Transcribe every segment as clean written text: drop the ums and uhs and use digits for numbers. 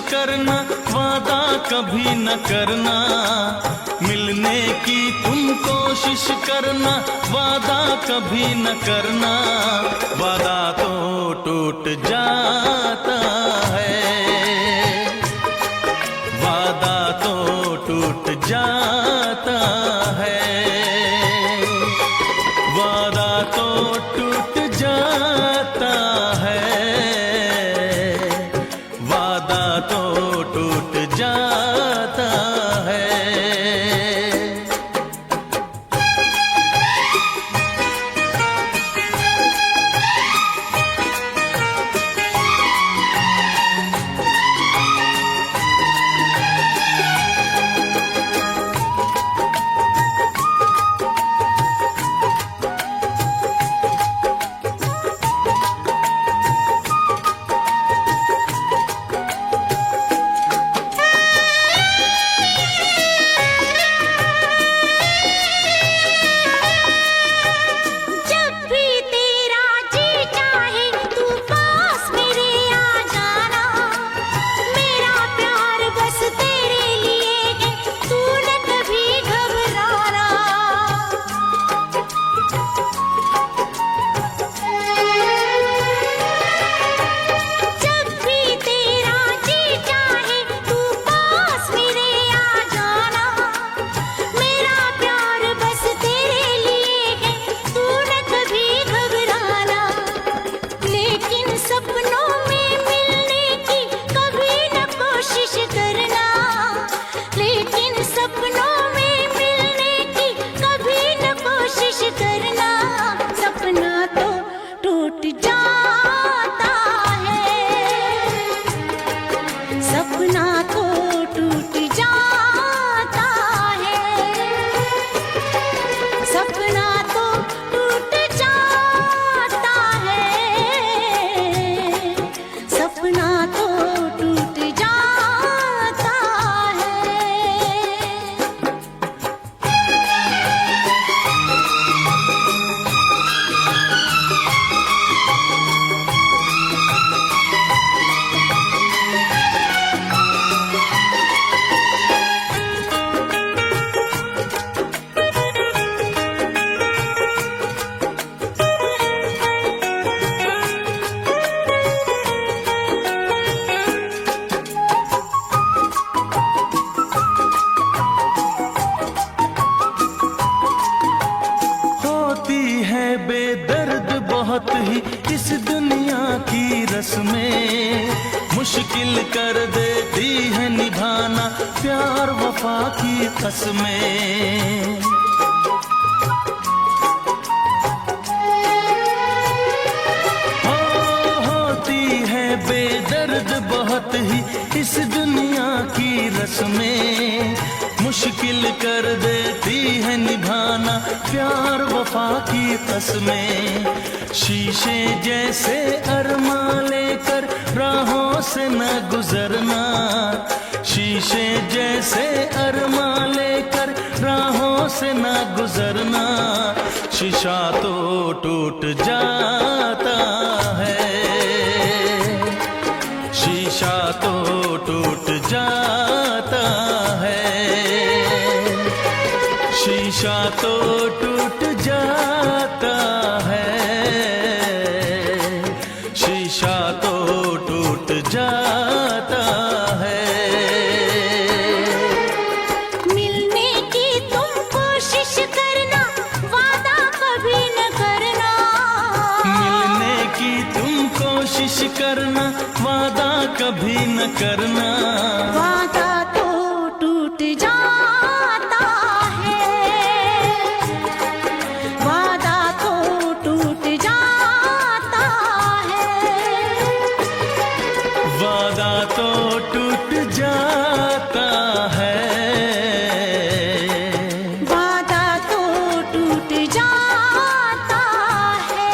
करना, वादा कभी न करना। मिलने की तुम कोशिश करना, वादा कभी न करना। वादा तो टूट जाता है, वादा तो टूट जाता है, वादा तो टूट जाता है, वादा तो टूट जाता है। बेदर्द बहुत ही इस दुनिया की रस्में, मुश्किल कर देती है निभाना प्यार वफा की कसमें। होती है बेदर्द बहुत ही इस दुनिया की रस्में, मुश्किल कर देती है निभाना प्यार वफा की कसमें। शीशे जैसे अरमा लेकर राहों से न गुजरना, शीशे जैसे अरमा लेकर राहों से न गुजरना। शीशा तो टूट जाता है, शीशा तो कोशिश करना, वादा कभी न करना। वादा तो टूट जाता है, वादा तो टूट जाता है, वादा तो टूट जाता है, वादा तो टूट जाता है।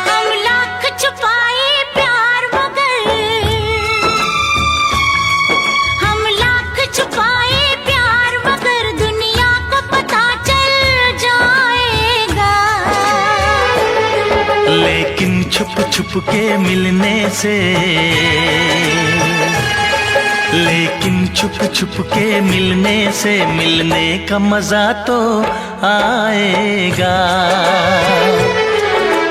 हम लाख छुपाए प्यार मगर, हम लाख छुपाए प्यार मगर दुनिया को पता चल जाएगा। लेकिन छुप छुप के मिलने से, लेकिन छुप छुप के मिलने से मिलने का मजा तो आएगा।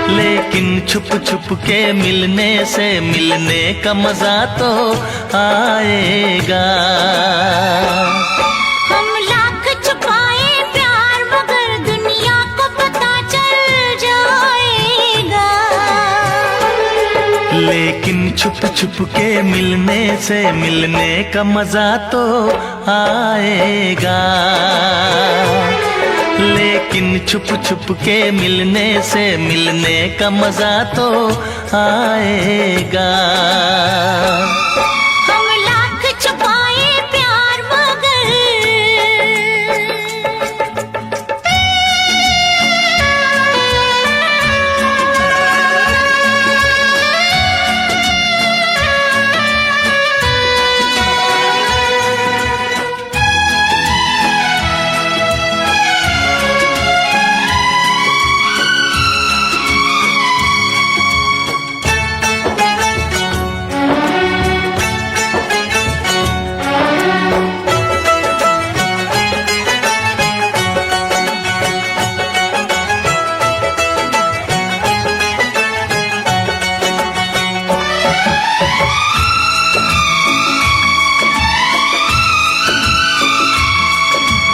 लेकिन छुप छुप के मिलने से मिलने का मजा तो आएगा। हम लाख छुपाए प्यार मगर दुनिया को पता चल जाएगा। लेकिन छुप छुप के मिलने से मिलने का मजा तो आएगा। लेकिन छुप छुप के मिलने से मिलने का मजा तो आएगा। हम लाख छुपाए प्यार मगर,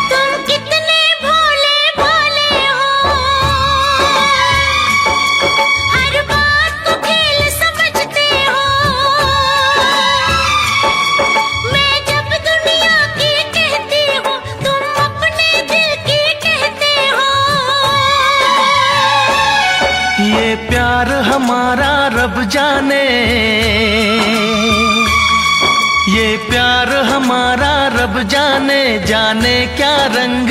तुम कितने भोले भोले हो, हर बात को खेल समझते हो। मैं जब दुनिया की कहती हूँ तुम अपने दिल की कहते हो। ये प्यार हमारा रब जाने, ये प्यार हमारा रब जाने, जाने क्या रंग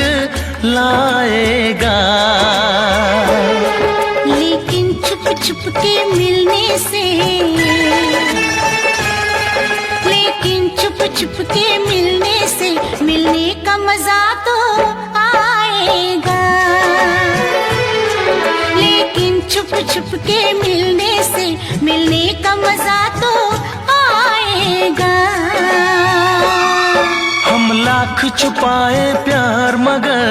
लाएगा। लेकिन छुप छुप के मिलने से, लेकिन छुप छुप के मिलने से मिलने का मजा तो आएगा। लेकिन छुप छुप के मिलने से मिलने का मजा तो आएगा। हम लाख छुपाए प्यार मगर,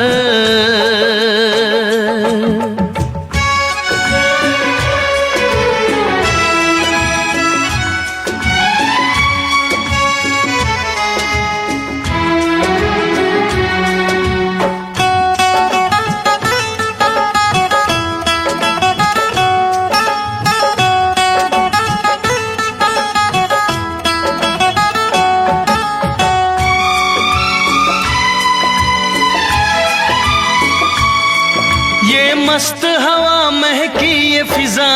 ये मस्त हवा महकी ये फिजा,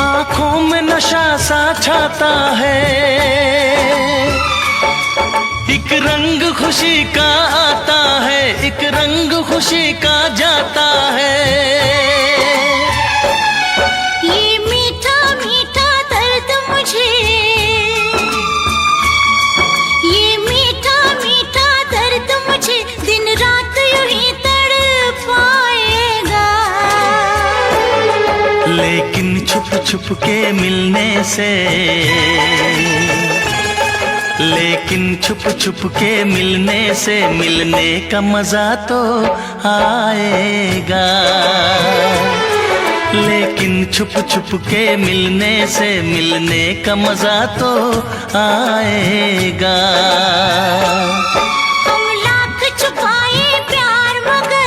आंखों में नशा सा छाता है। एक रंग खुशी का आता है, एक रंग खुशी का जाता है। ये मीठा मीठा दर्द मुझे, ये मीठा मीठा दर्द मुझे दिन रात छुप के मिलने से, लेकिन छुप छुप के मिलने से मिलने का मजा तो आएगा। लेकिन छुप छुप के मिलने से मिलने का मजा तो आएगा। हम लाख छुपाए प्यार मगर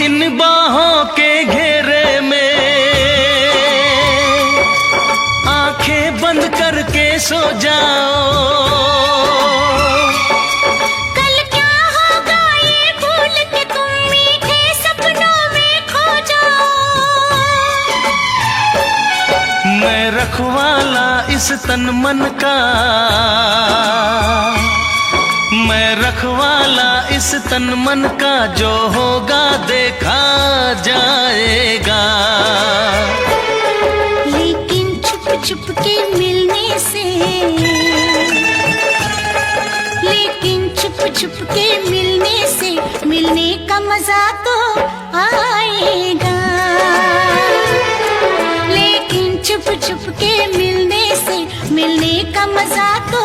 इन बाहों के घेरे में आंखें बंद करके सो जाओ। कल क्या होगा ये भूल के तुम मीठे सपनों में खो जाओ। मैं रखवाला इस तन मन का, मैं रखवाला इस तन मन का, जो होगा देखा जाएगा। लेकिन छुप छुप के मिलने से, लेकिन छुप छुप के मिलने से मिलने का मजा तो आएगा। लेकिन छुप छुप के मिलने से मिलने का मजा तो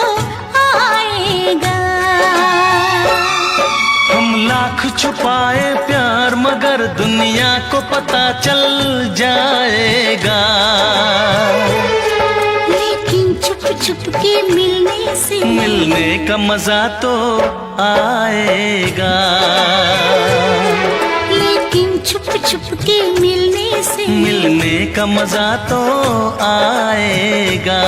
आएगा। हम लाख छुपाए प्यार मगर दुनिया को पता चल जाएगा। लेकिन छुप छुप के मिलने से मिलने का मजा तो आएगा। लेकिन छुप छुप के मिलने से मिलने का मजा तो आएगा।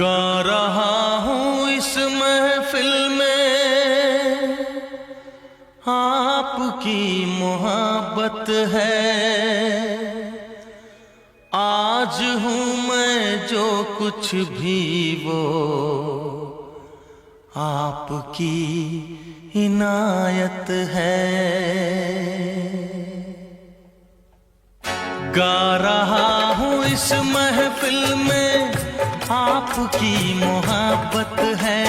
गा रहा हूँ इस महफिल में, आपकी मोहब्बत है। आज हूँ मैं जो कुछ भी वो आपकी इनायत है। गा रहा हूँ इस महफिल में, आपकी मोहब्बत है।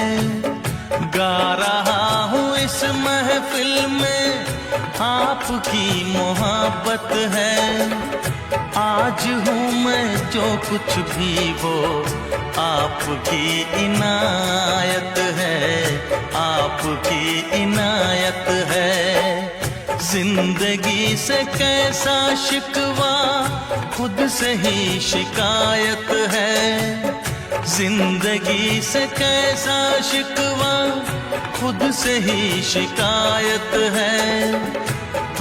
गा रहा हूँ इस महफिल में, आपकी मोहब्बत है। आज हूँ मैं जो कुछ भी वो आपकी इनायत है, आपकी इनायत है। जिंदगी से कैसा शिकवा, खुद से ही शिकायत है। जिंदगी से कैसा शिकवा, खुद से ही शिकायत है।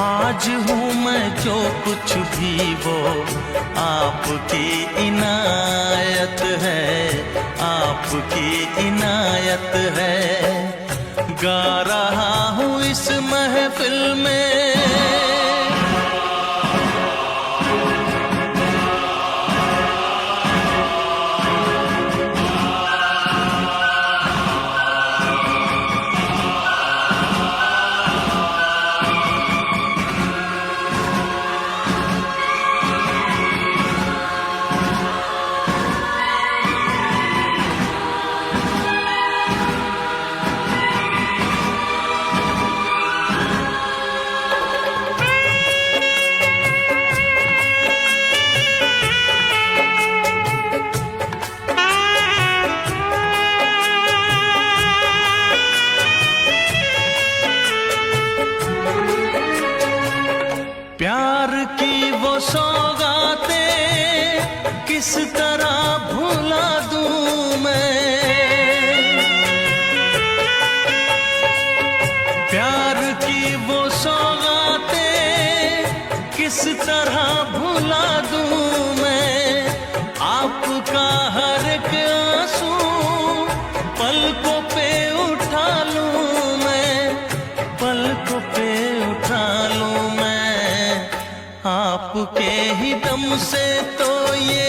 आज हूँ मैं जो कुछ भी वो आपकी इनायत है, आपकी इनायत है। गा रहा हूँ इस महफिल में। प्यार की वो सौगातें किस तरह भुला दूं मैं। प्यार की वो सौगातें तरह भुला दूं मैं आपका हर एक आंसू, पलकों पे उठा लूं मैं, पलकों पे उठा लूं मैं। आपके ही दम से तो ये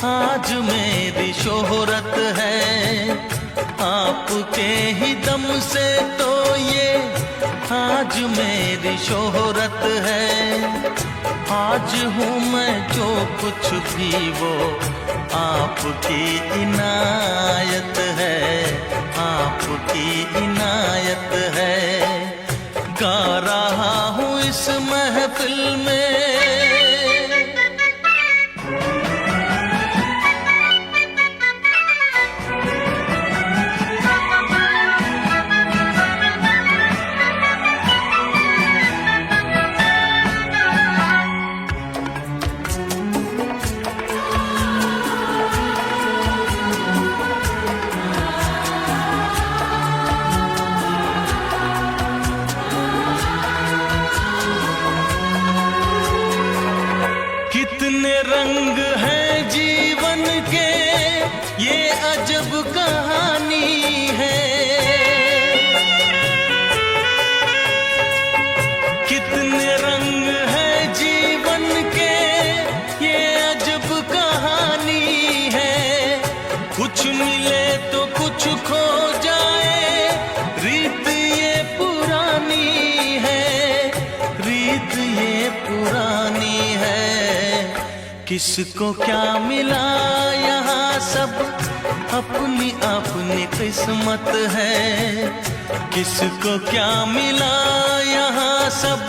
आज मेरी शोहरत है, आपके ही दम से तो ये आज मेरी शोहरत है। आज हूँ मैं जो कुछ भी वो आपकी इनायत है, आपकी इनायत है। गा रहा हूँ इस महफिल में कितने रंग हैं जीवन के, ये अजब कहानी है। कितने रंग हैं जीवन के, ये अजब कहानी है। कुछ मिले तो कुछ खो जाए, रीत ये पुरानी है, रीत ये पुरानी है। किसको क्या मिला यहाँ सब अपनी अपनी किस्मत है, किसको क्या मिला यहाँ सब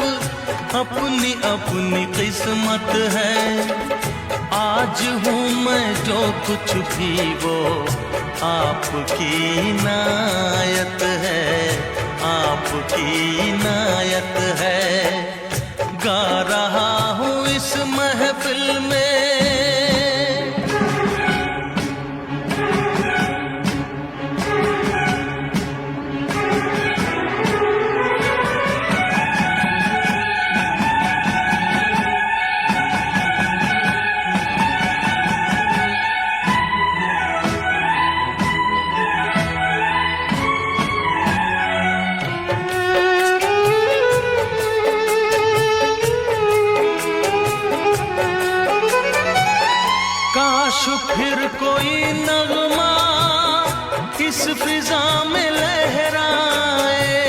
अपनी अपनी किस्मत है। आज हूँ मैं जो कुछ भी वो आपकी इनायत है, आपकी इनायत है। गा रहा हूँ इस महफिल में फिर कोई नगमा इस फिजा में लहराए,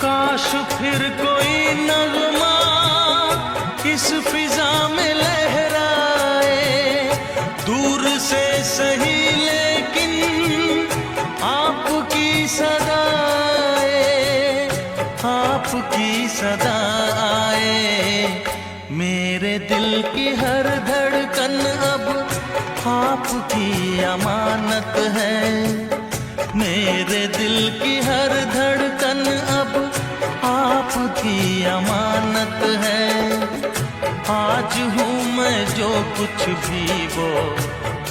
काश फिर कोई नगमा इस फिजा में लहराए। दूर से सही लेकिन आपकी सदा आए, आपकी सदा आए। मेरे दिल की हर धड़कन अब आपकी अमानत है, मेरे दिल की हर धड़कन अब आपकी अमानत है। आज हूँ मैं जो कुछ भी वो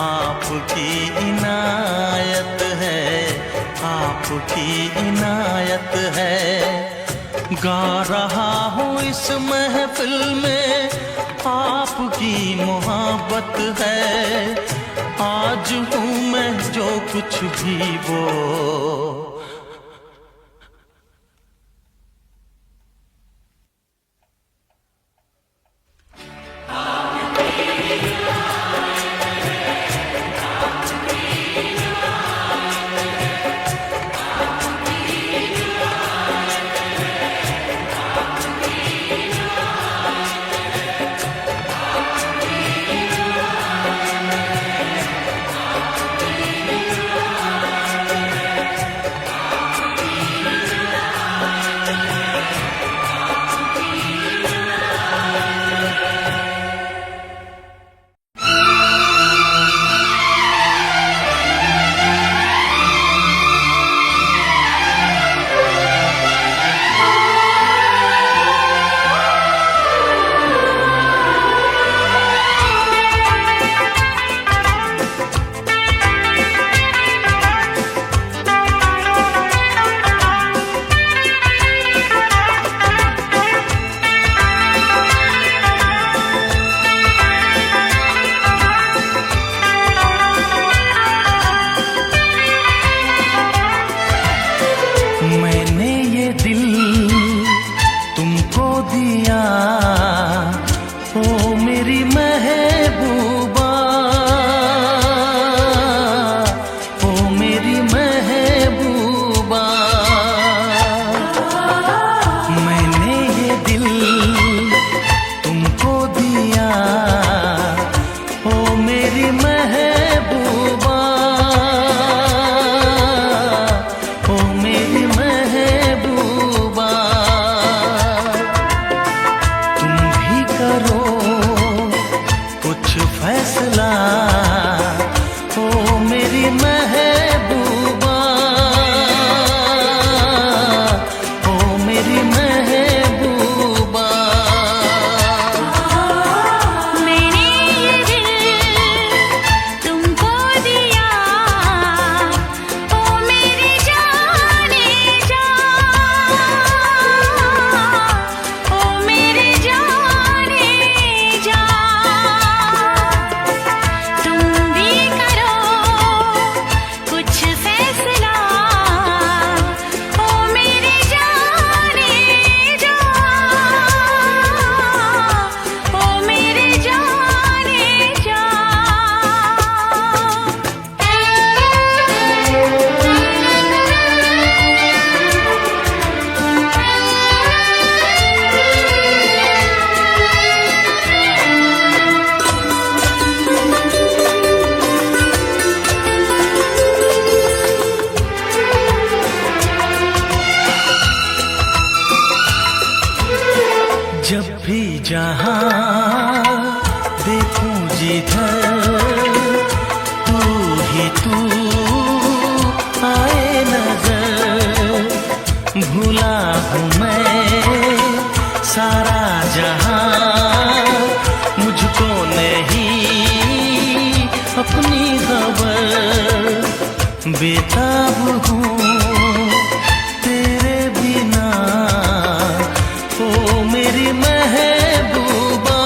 आपकी इनायत है, आपकी इनायत है। गा रहा हूँ इस महफिल में आपकी मोहब्बत है। आज हूँ मैं जो कुछ भी वो मेरी महबूबा, ओ मेरी महबूबा, तुम भी करो कुछ फैसला, ओ मेरी महबूबा, ओ मेरी महबूबा। मैंने ये दिल तुमको दिया, ओ मेरी जाने जा, ओ मेरी जाने जा। तुम भी करो कुछ फैसला, ओ मेरी जाने जा, ओ मेरी जाने जा। जब भी जहाँ देखूं जिधर तू ही तू आए नजर, भूला हूँ मैं सारा जहाँ, मुझको नहीं अपनी खबर, बेताब हूँ तेरे बिना, ओ मेरी महबूबा,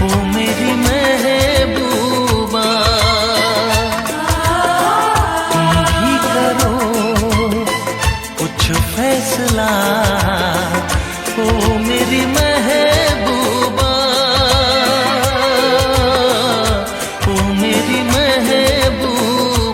ओ मेरी महबूबा। तुम भी करो कुछ फैसला, ओ मेरी महबूबा, ओ मेरी महबूबा।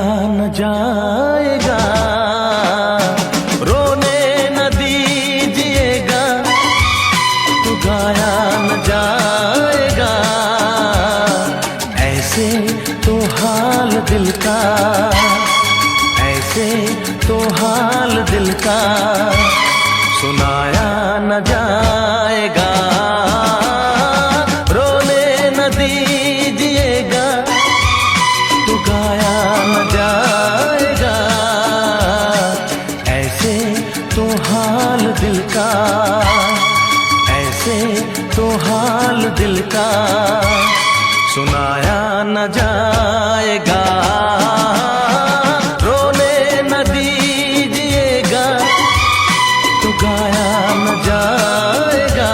न जाएगा, रोने न दीजिएगा तो गाया न जाएगा। ऐसे तो हाल दिल का, ऐसे तो हाल दिल का सुनाया न जाएगा। रोने न दीजिएगा तो गाया न जाएगा। ऐसे तो हाल दिल का, ऐसे तो हाल दिल का सुनाया न जाएगा। रोने न दीजिएगा तो गाया न जाएगा।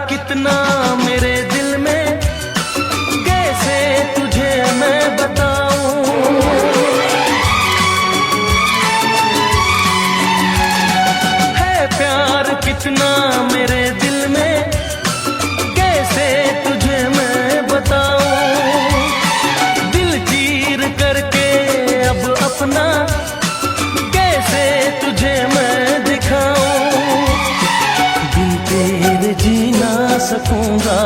कितना मेरे दिल में, कैसे तुझे मैं बताऊं। है प्यार कितना मेरे दिल में, कैसे तुझे मैं बताऊं। दिल चीर करके अब अपना कैसे तुझे मैं दिखाऊं। बिन तेरे जी ना सकूंगा,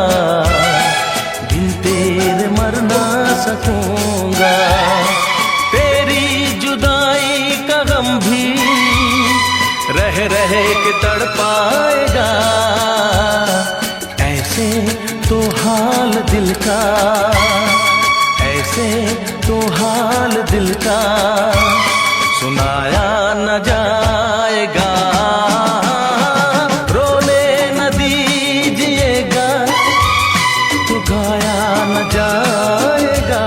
बिन तेरे मर ना सकूंगा। तेरी जुदाई का गम भी रह रह के तड़पाएगा। ऐसे तो हाल दिल का, ऐसे तो हाल दिल का सुनाया न जाएगा। गाया न जाएगा।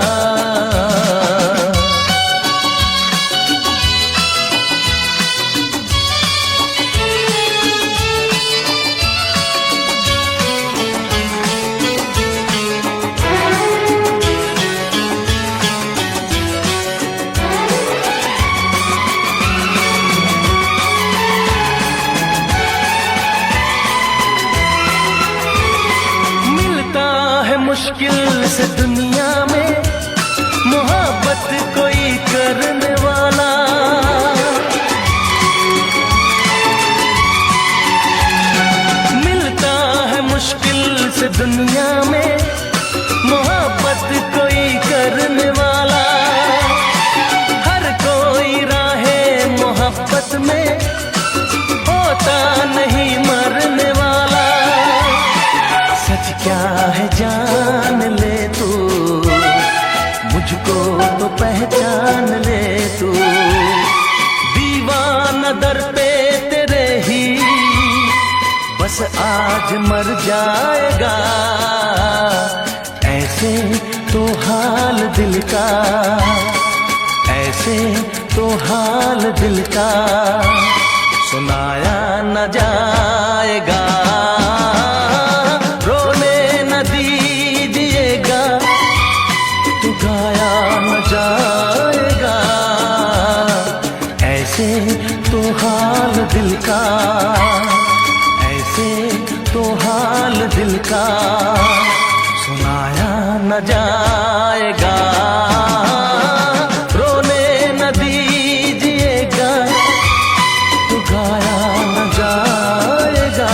मुश्किल से दुनिया में मोहब्बत कोई करने वाला। मिलता है मुश्किल से दुनिया में मोहब्बत कोई करने वाला। हर कोई राहे मोहब्बत में होता नहीं मरने वाला। सच क्या है जान ले तू, मुझको तो पहचान ले तू। दीवाना दर पे तेरे ही बस आज मर जाएगा। ऐसे तो हाल दिल का, ऐसे तो हाल दिल का सुनाया न जाएगा। गाया न जाएगा। ऐसे तो हाल दिल का, ऐसे तो हाल दिल का सुनाया न जाएगा। रोने न दीजिएगा तो गाया न जाएगा।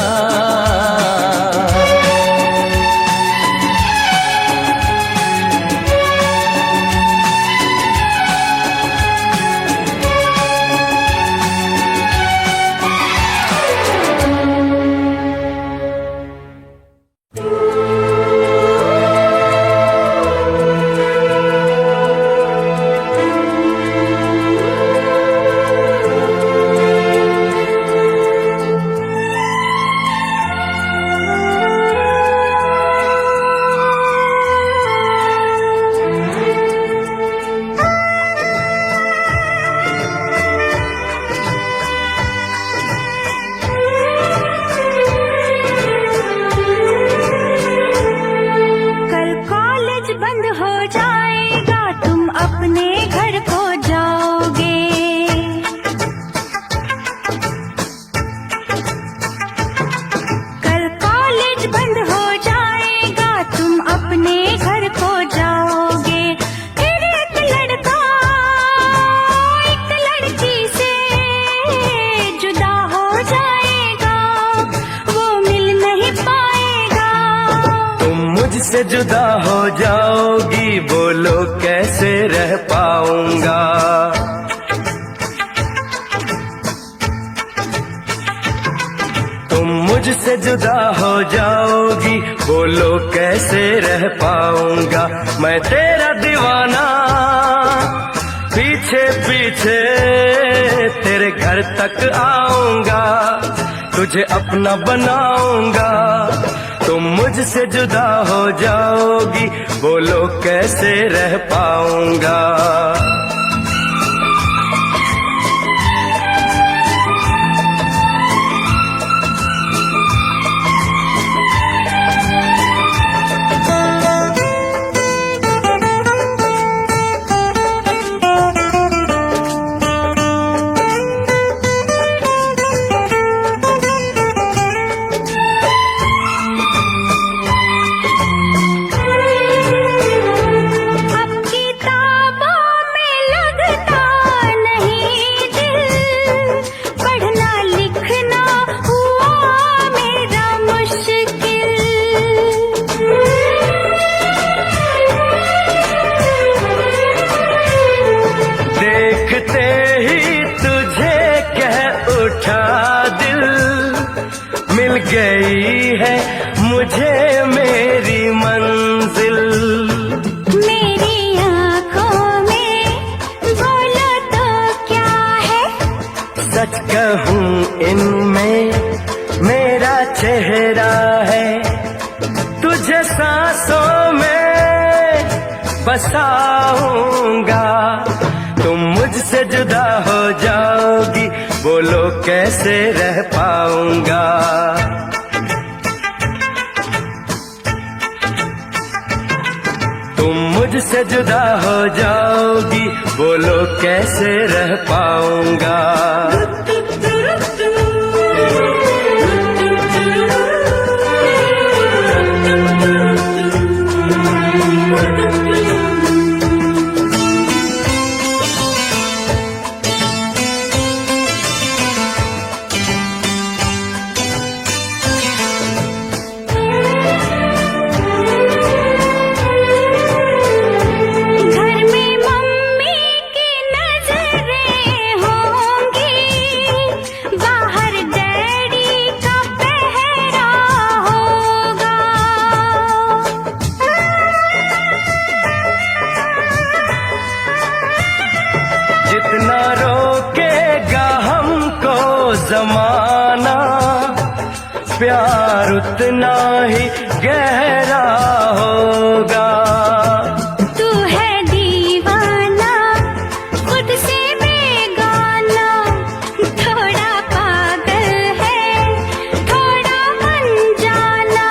बोलो कैसे रह पाऊंगा। तुम मुझसे जुदा हो जाओगी, बोलो कैसे रह पाऊंगा। मैं तेरा दीवाना, पीछे पीछे तेरे घर तक आऊंगा, तुझे अपना बनाऊंगा। तुम मुझसे जुदा हो जाओगी, बोलो कैसे रह पाऊंगा। मिल गई है मुझे मेरी मंजिल। मेरी आँखों में बोलो तो क्या है, सच कहूँ इनमें मेरा चेहरा है। तुझे सांसों में बसाऊंगा, तुम मुझसे जुदा हो जाओगी, बोलो कैसे रह पाऊंगा। तुम मुझसे जुदा हो जाओगी, बोलो कैसे रह पाऊंगा। जितना रोकेगा हमको जमाना, प्यार उतना ही गहरा होगा। तू है दीवाना, खुद से बेगाना, थोड़ा पागल है, थोड़ा अनजाना,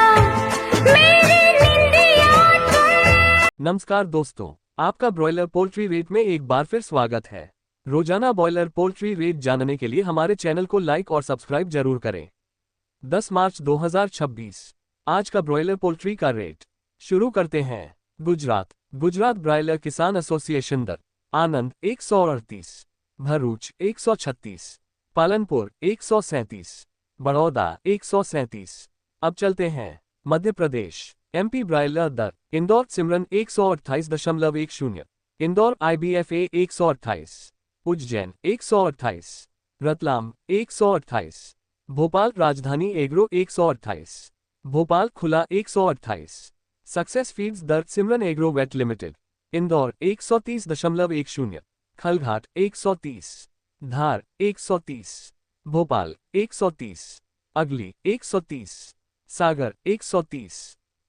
मेरी निंदिया तुम। नमस्कार दोस्तों, आपका ब्रॉयलर पोल्ट्री रेट में एक बार फिर स्वागत है। रोजाना ब्रॉयलर पोल्ट्री रेट जानने के लिए हमारे चैनल को लाइक और सब्सक्राइब जरूर करें। 10 मार्च 2026 आज का ब्रॉयलर पोल्ट्री का रेट शुरू करते हैं। गुजरात ब्रॉयलर किसान एसोसिएशन दर आनंद 138, भरूच 136, पालनपुर 137, बड़ौदा 137। अब चलते हैं मध्य प्रदेश। MP ब्रॉयलर दर इंदौर सिमरन 128.10, इंदौर IBFA 128, उज्जैन 128, रतलाम 128, भोपाल राजधानी एग्रो 128, भोपाल खुला 128। सक्सेस फीड्स दर Simran agro vet limited Indore 130.10, Khalghat 130, Dhar 130, Bhopal 130, अगली 130, सागर 130।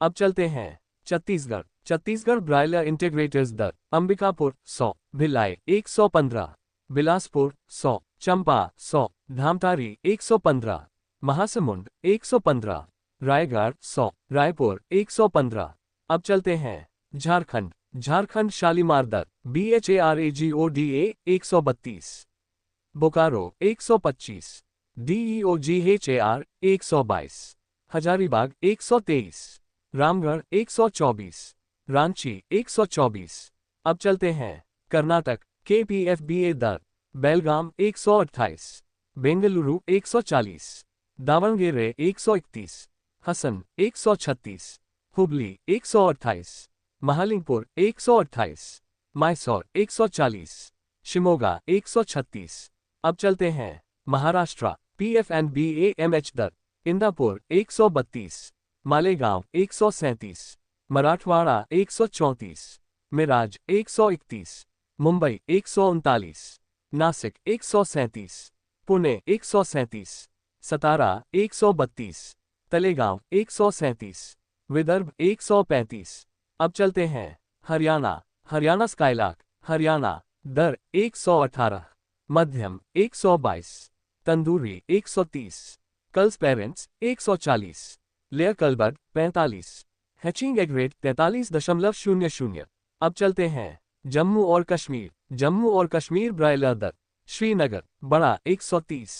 अब चलते हैं छत्तीसगढ़ ब्रॉयलर इंटीग्रेटर्स दर अंबिकापुर 100, भिलाई 115, बिलासपुर 100, चंपा 100, धामतारी 115, महासमुंद 115, रायगढ़ 100, रायपुर 115। अब चलते हैं झारखंड शालीमार दर BHARAGODA 132, बोकारो 125, DEOGHAR 122, हजारीबाग 123, रामगढ़ 124, रांची 124। अब चलते हैं कर्नाटक KPFBA दर बेलगाम 128, बेंगलुरु 140, दावणगेरे 131, हसन 136, हुबली 128, महालिंगपुर 128, मैसूर 140, शिमोगा 136। अब चलते हैं महाराष्ट्र। PFNBAMH दर इंदापुर 132, मालेगांव 137, मराठवाड़ा 134, मिराज 131, मुंबई 139, नासिक 137, पुणे 137, सतारा 132, तलेगांव 137, विदर्भ 135। अब चलते हैं हरियाणा। हरियाणा स्काईलार्क हरियाणा दर 118, मध्यम 122, tandoori 130, culls parents 140, layer cull bird 45, hatching egg rate 43.00। अब चलते हैं जम्मू और कश्मीर। जम्मू और कश्मीर ब्रायलर दर श्रीनगर बड़ा 130।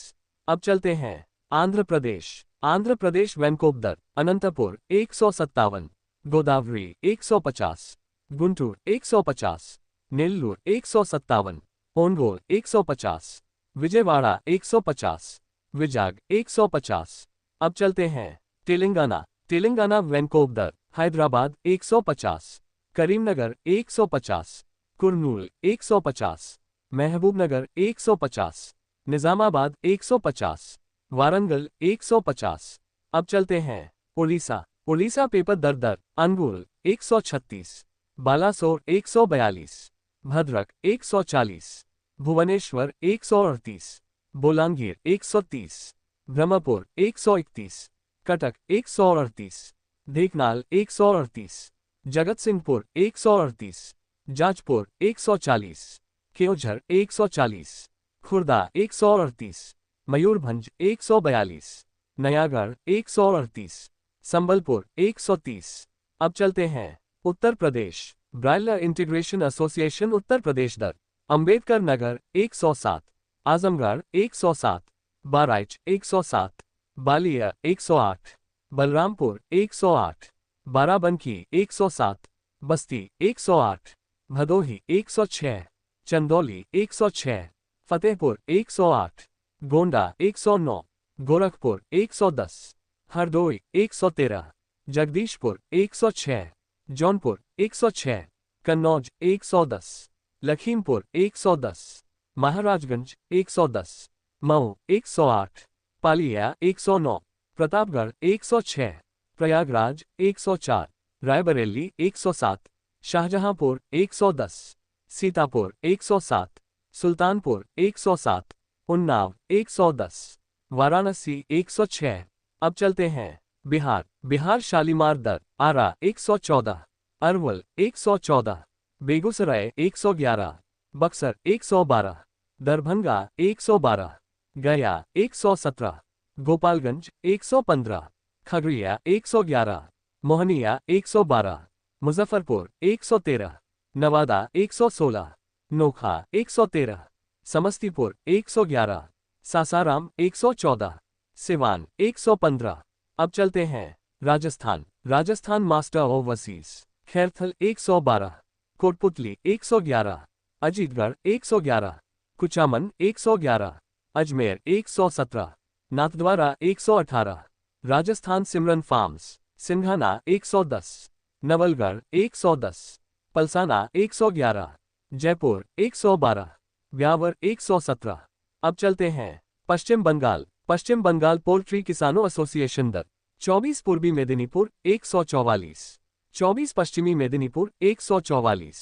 अब चलते हैं आंध्र प्रदेश। आंध्र प्रदेश वैनकोप दर अनंतपुर 157, गोदावरी 150, गुंटूर 150, नेल्लूर 157, ओनगोल 150, विजयवाड़ा 150, विजाग 150। अब चलते हैं तेलंगाना। तेलंगाना वैनकोप दर हैदराबाद 150, करीमनगर 150, कुर्नूल 150, महबूबनगर 150, निजामाबाद 150, वारंगल 150। अब चलते हैं उड़ीसा। उड़ीसा पेपर दर अनुगुल 136, बालासोर 142, भद्रक 140, भुवनेश्वर 138, बोलांगीर 130, ब्रह्मपुर 131, कटक 138, ढेंकनाल 138, जगतसिंहपुर 138, जाजपुर 140, केओझर 140, खुर्दा 138, मयूरभंज 142, नयागढ़ 138, संबलपुर 130। अब चलते हैं Uttar Pradesh. Broiler integration association Uttar Pradesh दर अंबेडकर नगर 107, आजमगढ़ 107, बहराइच 107, बालिया 108, बलरामपुर 108, बाराबंकी 107, बस्ती 108, भदोही 106, चंदौली 106, फतेहपुर 108, गोंडा 109, गोरखपुर 110, हरदोई 113, जगदीशपुर 106, जौनपुर 106, कन्नौज 110, लखीमपुर 110, महाराजगंज 110, मऊ 108, पालिया 109, प्रतापगढ़ 106, प्रयागराज 104, रायबरेली 107, शाहजहांपुर 110, सीतापुर 107, सुल्तानपुर 107, उन्नाव 110, वाराणसी 106। अब चलते हैं बिहार। बिहार शालीमार दर आरा 114, अरवल 114, बेगूसराय 111, बक्सर 112, दरभंगा 112, गया 117, गोपालगंज 115, खगड़िया 111, मोहनिया 112, मुजफ्फरपुर 113, नवादा 116, नोखा 113, समस्तीपुर 111, सासाराम 114, सिवान 115। अब चलते हैं राजस्थान। राजस्थान मास्टर ओवरसीज खैरथल 112, कोटपुतली 111, अजीतगढ़ 111, कुचामन 111, अजमेर 117, नाथद्वारा 118, राजस्थान सिमरन फार्म्स सिंघाना 110, नवलगढ़ 110, पलसाना 111, जयपुर 112, ब्यावर 117। अब चलते हैं पश्चिम बंगाल। पश्चिम बंगाल पोल्ट्री किसानों एसोसिएशन दर 24 पूर्वी मेदिनीपुर 144, 24 पश्चिमी मेदिनीपुर 144,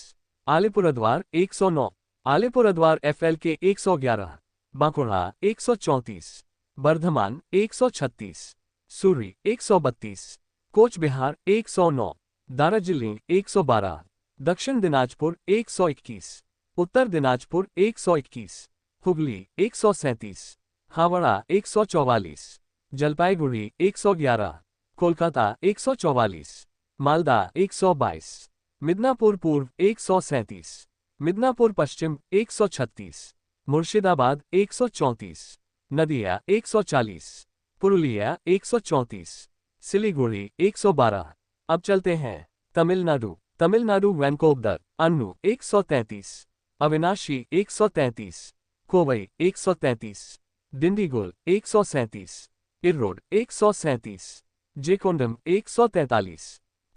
आलीपुरद्वार 109, आलीपुरद्वार FLK 111, बांकुड़ा 134, बर्धमान 136, सूरी 132, कोच बिहार 109, दार्जिलिंग 112, दक्षिण दिनाजपुर 121, उत्तर दिनाजपुर 121, हुगली 137, हावड़ा 144, जलपाईगुड़ी 111, कोलकाता 144, मालदा 122, मिदनापुर पूर्व 137, मिदनापुर पश्चिम 136, मुर्शिदाबाद 134, नदिया 140, पुरुलिया 134, सिलीगुड़ी 112। अब चलते हैं तमिलनाडु। तमिलनाडु वैनकोप दर अन्नू 133, अविनाशी 133, कोवई 133, डिंडीगुल 137, इर्रोड 137, जेकोंडम 143,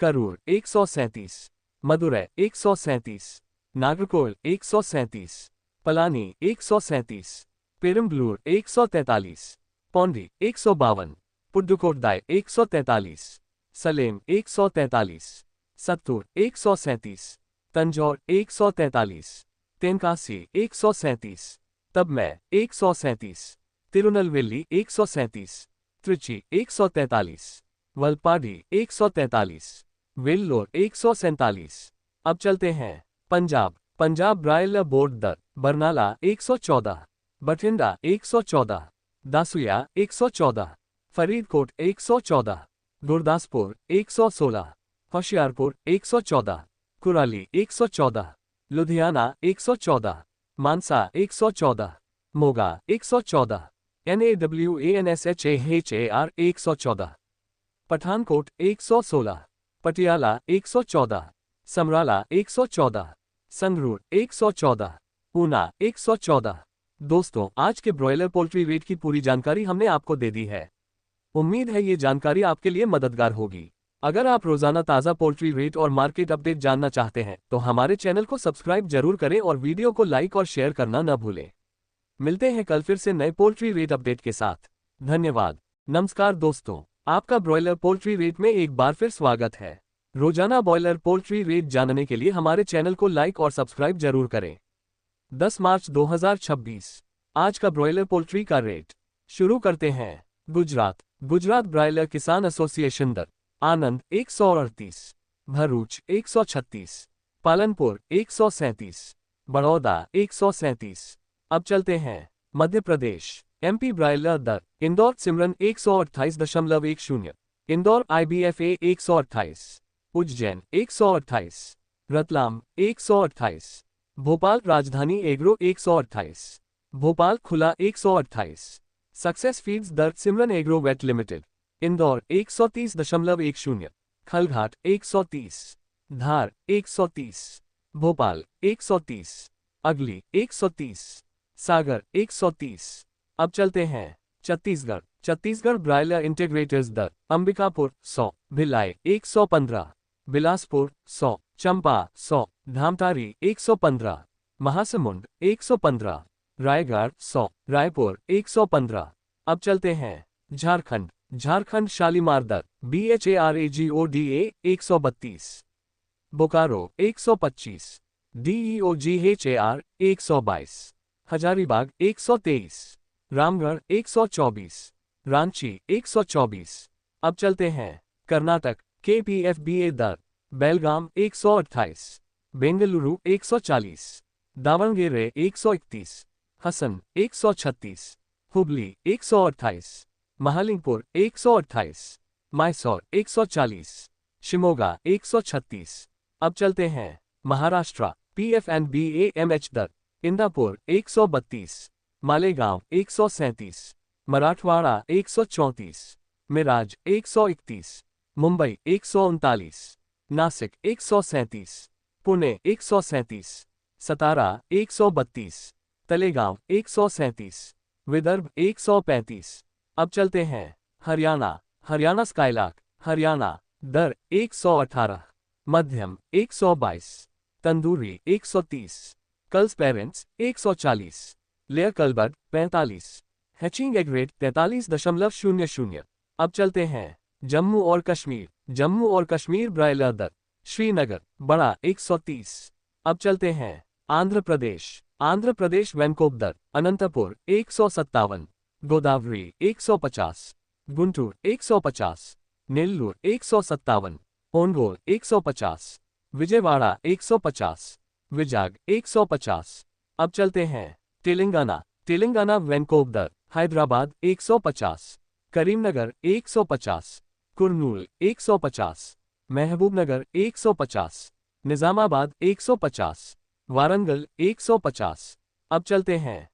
करूर 137, मदुरै 137, नागरकोइल 137, पलानी 137, पेरम्बलूर 143, पौंडी 152, पुडुकोट्टाई 143, सलेम 143, सत्तूर 137, तंजौर 143, तेनकासी 137, तबमै 137, तिरुनेलवेली 137, त्रिची 143, वलपाडी 143, वेल्लोर 147। अब चलते हैं पंजाब। पंजाब ब्रायलर बोर्ड दर बरनाला 114, बठिंडा 114, दासुया 114, फरीदकोट 114, गुरदासपुर 116, होशियारपुर 114, कुराली 114, लुधियाना 114, मानसा 114, मोगा 114, NAWANSHAHAR 114, पठानकोट 116, पटियाला 114, समराला 114, संगरूर 114, ऊना 114। दोस्तों, आज के ब्रॉयलर पोल्ट्री रेट की पूरी जानकारी हमने आपको दे दी है। उम्मीद है ये जानकारी आपके लिए मददगार होगी। अगर आप रोजाना ताज़ा पोल्ट्री रेट और मार्केट अपडेट जानना चाहते हैं तो हमारे चैनल को सब्सक्राइब जरूर करें और वीडियो को लाइक और शेयर करना न भूलें। मिलते हैं कल फिर से नए पोल्ट्री रेट अपडेट के साथ। धन्यवाद। नमस्कार दोस्तों, आपका ब्रॉयलर पोल्ट्री रेट में एक बार फिर स्वागत है। रोजाना ब्रॉयलर पोल्ट्री रेट जानने के लिए हमारे चैनल को लाइक और सब्सक्राइब जरूर करें। 10 मार्च 2026 आज का ब्रॉयलर पोल्ट्री का रेट शुरू करते हैं। गुजरात ब्रॉयलर किसान एसोसिएशन दर आनंद 138, भरूच 136, पालनपुर 137, बड़ौदा 137। अब चलते हैं मध्य प्रदेश। MP ब्रॉयलर दर इंदौर सिमरन 128.10, इंदौर IBFA 128, उज्जैन 128, रतलाम 128, भोपाल राजधानी एग्रो 128, भोपाल खुला 128, सक्सेस फीड्स दर Simran agro vet limited Indore 130.10, Khalghat 130, Dhar 130, Bhopal 130, अगली 130, सागर 130। अब चलते हैं छत्तीसगढ़ ब्रॉयलर इंटीग्रेटर्स दर अंबिकापुर 100, भिलाई 115, बिलासपुर 100, चंपा 100, धामतारी 115, महासमुंद 115, रायगढ़ 100, रायपुर 115। अब चलते हैं झारखंड शालीमार दर BHARAGODA 132, बोकारो 125, DEOGHAR 122, हजारीबाग 123, रामगढ़ 124, रांची 124। अब चलते हैं कर्नाटक। KPFBA दर बेलगाम 128, बेंगलुरु 140, दावणगेरे 131, हसन 136, हुबली 128, महालिंगपुर 128, मैसूर 140, शिमोगा 136। अब चलते हैं महाराष्ट्र। PFNBAMH दर इंदापुर 132, मालेगांव 137, मराठवाड़ा 134, मिराज 131, मुंबई 139, नासिक 137, पुणे 137, सतारा 132, तलेगांव 137, विदर्भ 135। अब चलते हैं हरियाणा स्काईलार्क हरियाणा दर 118, मध्यम 122, tandoori 130, culls parents 140, layer cull bird 45, hatching egg rate 43.00। अब चलते हैं जम्मू और कश्मीर ब्रॉयलर दर श्रीनगर बड़ा 130। अब चलते हैं आंध्र प्रदेश वैनकोप दर अनंतपुर 157, गोदावरी 150, गुंटूर 150, नेल्लूर 157, ओनगोल 150, विजयवाड़ा 150, विजाग 150। अब चलते हैं तेलंगाना वैनकोप दर हैदराबाद 150, करीमनगर 150, कुर्नूल 150, महबूबनगर 150, निजामाबाद 150, वारंगल 150। अब चलते हैं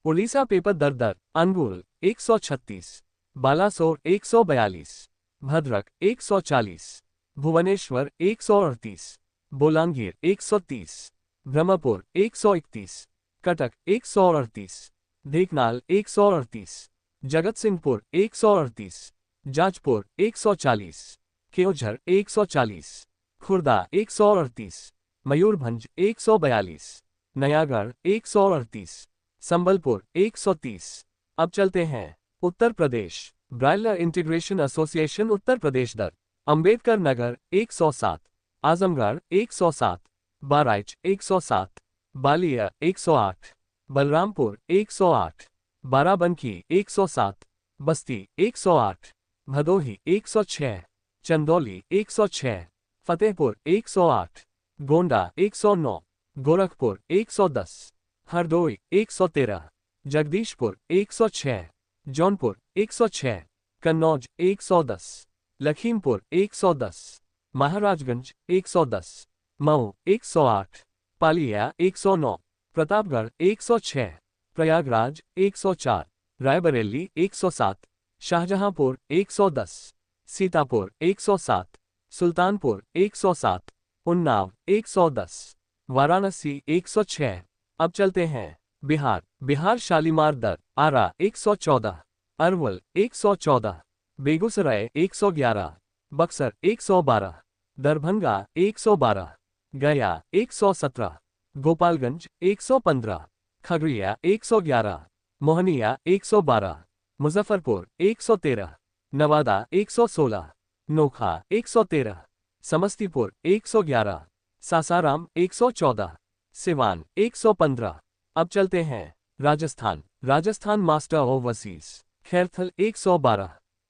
उड़ीसा पेपर दर अनुगुल 136, बालासोर 142, भद्रक 140, भुवनेश्वर 138, बोलांगीर 130, ब्रह्मपुर 131, कटक 138, ढेंकनाल 138, जगतसिंहपुर 138, जाजपुर 140, केओझर 140, खुर्दा 138, मयूरभंज 142, नयागढ़ 138, संबलपुर 130। अब चलते हैं Uttar Pradesh. Broiler integration association Uttar Pradesh दर अंबेडकर नगर 107, आजमगढ़ 107, बहराइच 107, बालिया 108, बलरामपुर 108, बाराबंकी 107, बस्ती 108, भदोही 106, चंदौली 106, फतेहपुर 108, गोंडा 109, गोरखपुर 110, हरदोई 113, जगदीशपुर 106, जौनपुर 106, कन्नौज 110, लखीमपुर 110, महाराजगंज 110, मऊ 108, पालिया 109, प्रतापगढ़ 106, प्रयागराज 104, रायबरेली 107, शाहजहांपुर 110, सीतापुर 107, सुल्तानपुर 107, उन्नाव 110, वाराणसी 106। अब चलते हैं बिहार। बिहार शालीमार दर आरा 114, अरवल 114, बेगूसराय 111, बक्सर 112, दरभंगा 112, गया 117, गोपालगंज 115, खगड़िया 111, मोहनिया 112, मुजफ्फरपुर 113, नवादा 116, नोखा 113, समस्तीपुर 111, सासाराम 114, सिवान 115। अब चलते हैं राजस्थान। राजस्थान मास्टर ओवरसीज खैरथल 112,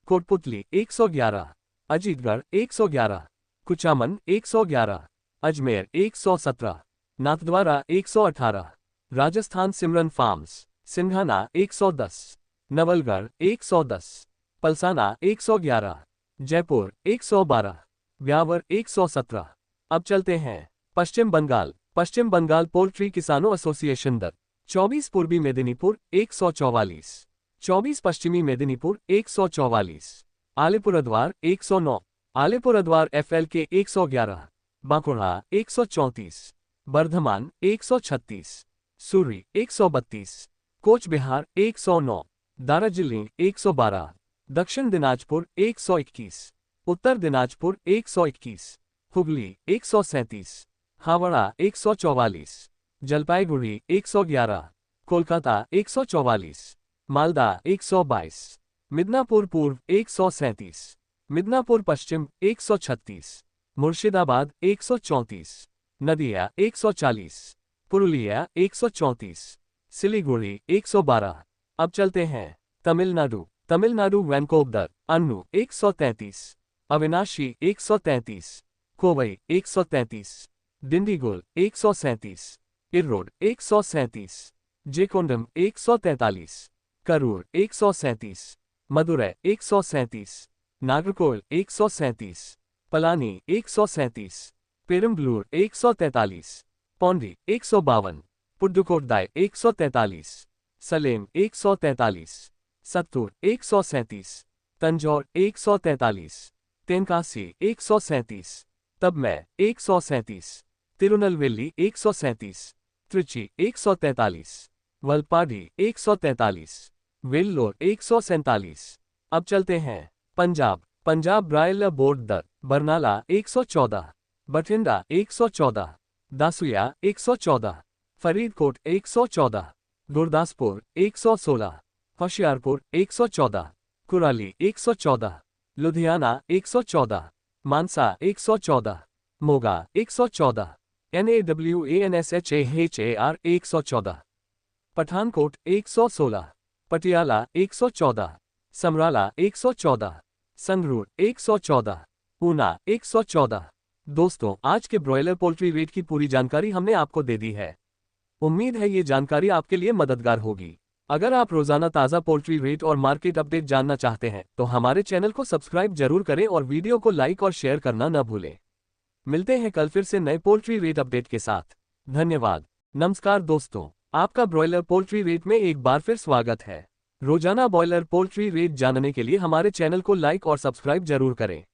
कोटपुतली 111, अजीतगढ़ 111, कुचामन 111, अजमेर 117, नाथद्वारा 118, राजस्थान सिमरन फार्म्स सिंघाना 110, नवलगढ़ 110, पलसाना 111, जयपुर 112, ब्यावर 117। अब चलते हैं पश्चिम बंगाल। पश्चिम बंगाल पोल्ट्री किसानों एसोसिएशन दर 24 पूर्वी मेदिनीपुर 144, 24 पश्चिमी मेदिनीपुर 144, आलीपुरद्वार 109, आलीपुरद्वार FLK 111, बांकुड़ा 134, बर्धमान 136, सूरी 132, कोच बिहार 109, दार्जिलिंग 112, दक्षिण दिनाजपुर 121, उत्तर दिनाजपुर 121, हुगली 137, हावड़ा 144, जलपाईगुड़ी 111, कोलकाता 144, मालदा 122, मिदनापुर पूर्व 137, मिदनापुर पश्चिम 136, मुर्शिदाबाद 134, नदिया 140, पुरुलिया 134, सिलीगुड़ी 112। अब चलते हैं तमिलनाडु। तमिलनाडु वैनकोप दर अन्नू 133, अविनाशी 133, कोवई 133, डिंडीगुल 137, इर्रोड 137, जेकोंडम 143, करूर 137, मदुरै 137, नागरकोइल 137, पलानी 137, पेरम्बलूर 143, पौंडी 152, पुडुकोट्टाई 143, सलेम 143, सत्तूर 137, तंजौर 143, तेनकासी 137, तबमै 137, तिरुनेलवेली 137, त्रिची 143, वलपाडी 143, वेल्लोर 147। अब चलते हैं पंजाब। पंजाब ब्रायलर बोर्ड दर बरनाला 114, बठिंडा 114, दासुया 114, फरीदकोट 114, गुरदासपुर 116, होशियारपुर 114, कुराली 114, लुधियाना 114, मानसा 114, मोगा 114, NAWANSHAHAR 114, पठानकोट 116, पटियाला 114, समराला 114, संगरूर 114, ऊना 114। दोस्तों, आज के ब्रॉयलर पोल्ट्री रेट की पूरी जानकारी हमने आपको दे दी है। उम्मीद है ये जानकारी आपके लिए मददगार होगी। अगर आप रोजाना ताज़ा पोल्ट्री रेट और मार्केट अपडेट जानना चाहते हैं तो हमारे चैनल को सब्सक्राइब जरूर करें और वीडियो को लाइक और शेयर करना न भूलें। मिलते हैं कल फिर से नए पोल्ट्री रेट अपडेट के साथ। धन्यवाद। नमस्कार दोस्तों, आपका ब्रॉयलर पोल्ट्री रेट में एक बार फिर स्वागत है। रोजाना ब्रॉयलर पोल्ट्री रेट जानने के लिए हमारे चैनल को लाइक और सब्सक्राइब जरूर करें।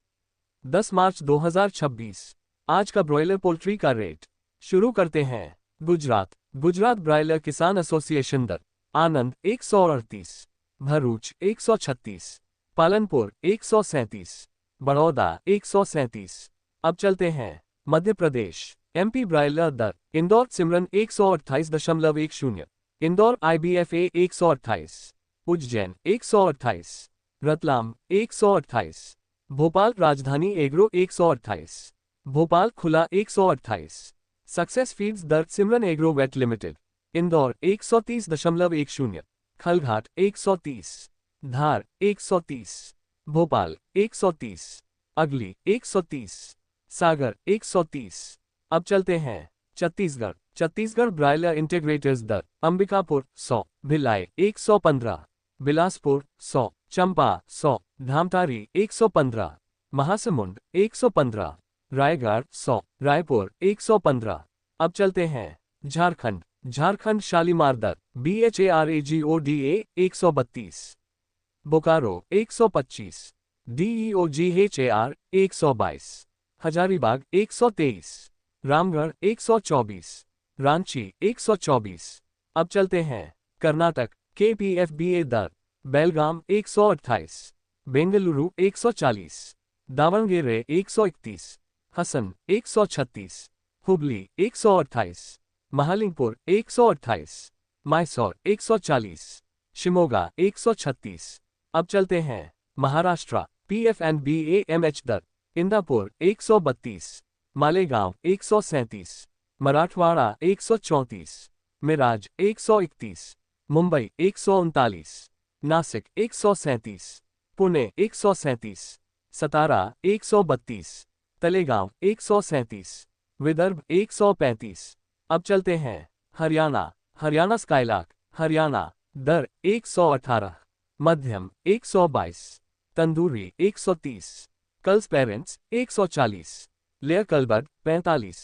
10 मार्च 2026 आज का ब्रॉयलर पोल्ट्री का रेट शुरू करते हैं। गुजरात। गुजरात ब्रॉयलर किसान एसोसिएशन दर आनंद 138, भरूच 136, पालनपुर 137, बड़ौदा 137। अब चलते हैं मध्य प्रदेश MP ब्रायलर दर इंदौर सिमरन 128.10, इंदौर IBFA 128, उज्जैन 128, रतलाम 128, भोपाल राजधानी एग्रो 128, भोपाल खुला 128, सक्सेस फीड्स दर Simran agro vet limited Indore 130.10, Khalghat 130, Dhar 130, Bhopal 130, अगली 130, सागर 130। अब चलते हैं छत्तीसगढ़। छत्तीसगढ़ ब्रायलर इंटीग्रेटर्स दर अंबिकापुर 100, भिलाई 115, बिलासपुर 100, चंपा 100, धामतारी 115, महासमुंद 115, रायगढ़ 100, रायपुर 115। अब चलते हैं झारखंड। झारखंड शालीमार दर BHARAGODA 132, बोकारो 125, DEOGHAR 122, हजारीबाग 123, रामगढ़ 124, रांची 124। अब चलते हैं कर्नाटक। KPFBA दर बेलगाम 128, बेंगलुरु 140, दावणगेरे 131, हसन 136, हुबली 128, महालिंगपुर 128, मैसूर 140, शिमोगा 136। अब चलते हैं महाराष्ट्र। PFNBAMH दर इंदापुर 132, मालेगांव 137, मराठवाड़ा 134, मिराज 131, मुंबई 139, नासिक 137, पुणे 137, सतारा 132, तलेगांव 137, विदर्भ 135। अब चलते हैं हरियाणा। हरियाणा स्काईलार्क हरियाणा दर 118, मध्यम 122, tandoori 130, culls parents 140, layer cull bird 45,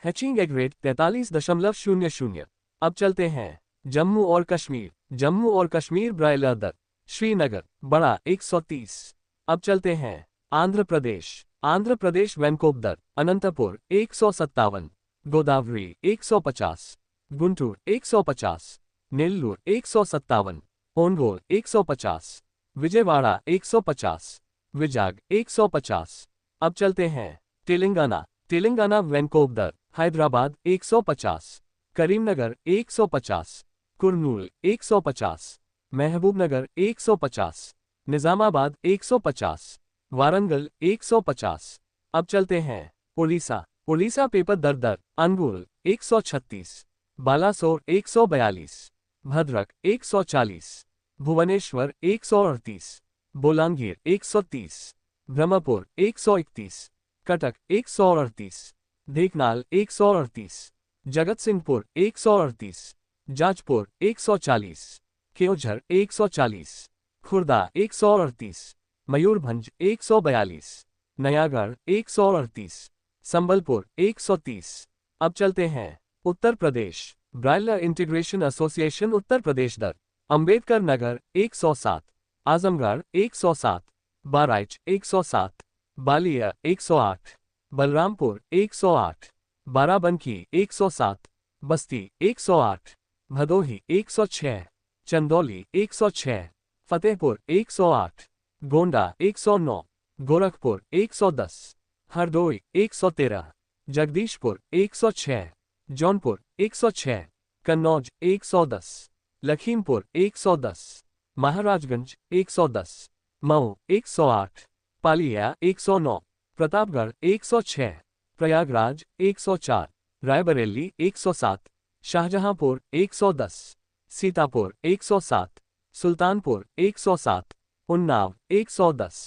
hatching egg rate 43.00। अब चलते हैं जम्मू और कश्मीर। जम्मू और कश्मीर ब्रायलर दर श्रीनगर बड़ा 130। अब चलते हैं आंध्र प्रदेश। आंध्र प्रदेश वेनकोप दर अनंतपुर 157, गोदावरी 150, गुंटूर 150, नेल्लूर 157, ओनगोल 150, विजयवाड़ा 150, विजाग 150। अब चलते हैं तेलंगाना। तेलंगाना वेनकोप दर हैदराबाद 150, करीमनगर 150, कुर्नूल 150, महबूबनगर 150, निजामाबाद 150, वारंगल 150। अब चलते हैं उड़ीसा। उड़ीसा पेपर दर अनुगुल 136, बालासोर 142, भद्रक 140, भुवनेश्वर 138, बोलांगीर 130, ब्रह्मपुर 131, कटक 138, ढेंकनाल 138, जगतसिंहपुर 138, जाजपुर 140, केओझर 140, खुर्दा 138, मयूरभंज 142, नयागढ़ 138, संबलपुर 130। अब चलते हैं Uttar Pradesh. Broiler integration association Uttar Pradesh दर अंबेडकर नगर 107, आजमगढ़ 107, बहराइच 107, बालिया 108, बलरामपुर 108, बाराबंकी 107, बस्ती 108, भदोही 106, चंदौली 106, फतेहपुर 108, गोंडा 109, गोरखपुर 110, हरदोई 113, जगदीशपुर 106, जौनपुर 106, कन्नौज 110, लखीमपुर 110, महाराजगंज 110, मऊ 108, पालिया 109, प्रतापगढ़ 106, प्रयागराज 104, रायबरेली 107, शाहजहांपुर 110, सीतापुर 107, सुल्तानपुर 107, उन्नाव 110,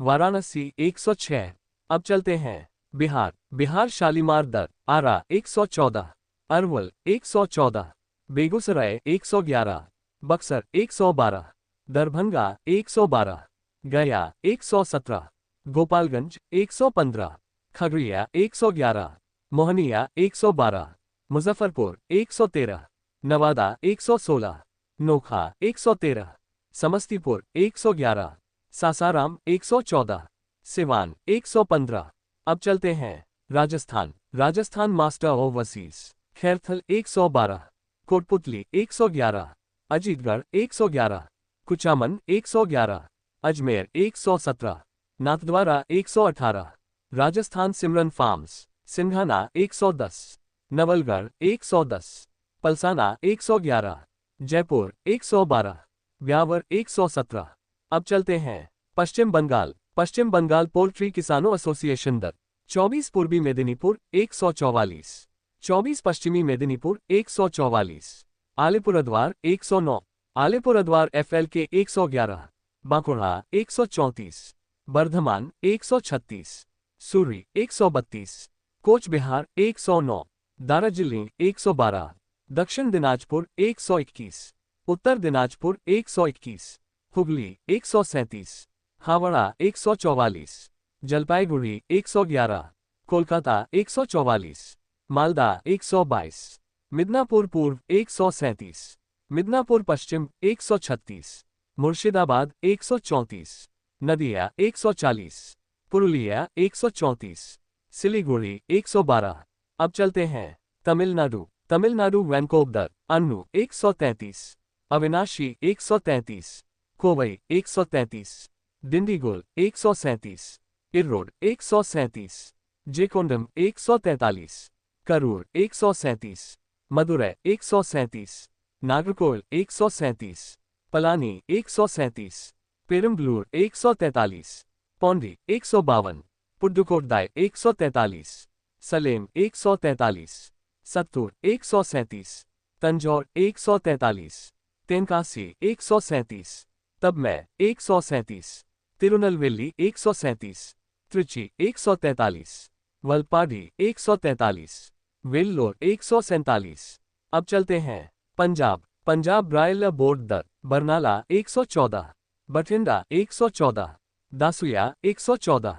वाराणसी 106। अब चलते हैं बिहार। बिहार शालीमार दर आरा 114, अरवल 114, बेगूसराय 111, बक्सर 112, दरभंगा 112, गया 117, गोपालगंज 115, खगड़िया 111, मोहनिया 112, मुजफ्फरपुर 113, नवादा 116, नोखा 113, समस्तीपुर 111, सासाराम 114, सिवान 115। अब चलते हैं राजस्थान। राजस्थान मास्टर ओवरसीज खैरथल 112, कोटपुतली 111, अजीतगढ़ 111, कुचामन 111, अजमेर 117, नाथद्वारा 118, राजस्थान सिमरन फार्म्स सिंघाना 110, नवलगढ़ 110, पलसाना 111, जयपुर 112, ब्यावर 117। अब चलते हैं पश्चिम बंगाल। पश्चिम बंगाल पोल्ट्री किसानों एसोसिएशन दर 24 पूर्वी मेदिनीपुर 144, 24 पश्चिमी मेदिनीपुर 144, आलिपुरद्वार 109, आलिपुरद्वार FL के 111, बांकुड़ा 134, बर्धमान 136, सूरी 132, कोच बिहार 109, दार्जिलिंग 112, दक्षिण दिनाजपुर 121, उत्तर दिनाजपुर 121, हुगली 137, हावड़ा 144, जलपाईगुड़ी 111, कोलकाता 144, मालदा 122, मिदनापुर पूर्व 137, मिदनापुर पश्चिम 136, मुर्शिदाबाद 134, नदिया 140, पुरुलिया 134, सिलीगुड़ी 112। अब चलते हैं तमिलनाडु। तमिलनाडु वैनकोवर अन्नू 133, अविनाशी 133, कोवई 133, डिंडीगुल 137, इर्रोड 137, जेकोंडम 143, करूर 137, मदुरै 137, नागरकोइल 137, पलानी 137, पेरम्बलूर 143, पौंडी 152, पुडुकोट्टाई 143, सलेम 143, सत्तूर 137, तंजौर 143, तेनकासी 137, तबमै 137, तिरुनेलवेली 137, त्रिची 143, वलपाडी 143, वेल्लोर 147। अब चलते हैं पंजाब। पंजाब ब्रायलर बोर्ड दर बरनाला 114, बठिंडा 114, दासुया 114,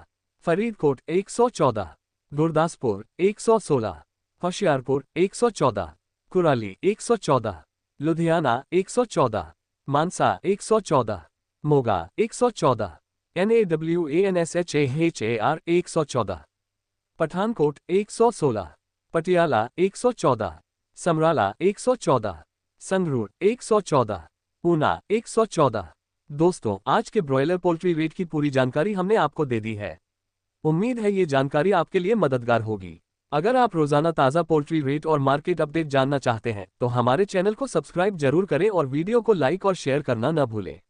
फरीदकोट 114, गुरदासपुर 116, होशियारपुर 114, कुराली 114, लुधियाना 114, मानसा 114, मोगा 114, NAWANSHAHAR 114, पठानकोट 116, पटियाला 114, समराला 114, संगरूर 114, ऊना 114। दोस्तों, आज के ब्रॉयलर पोल्ट्री रेट की पूरी जानकारी हमने आपको दे दी है। उम्मीद है ये जानकारी आपके लिए मददगार होगी। अगर आप रोजाना ताज़ा पोल्ट्री रेट और मार्केट अपडेट जानना चाहते हैं तो हमारे चैनल को सब्सक्राइब जरूर करें और वीडियो को लाइक और शेयर करना न भूलें।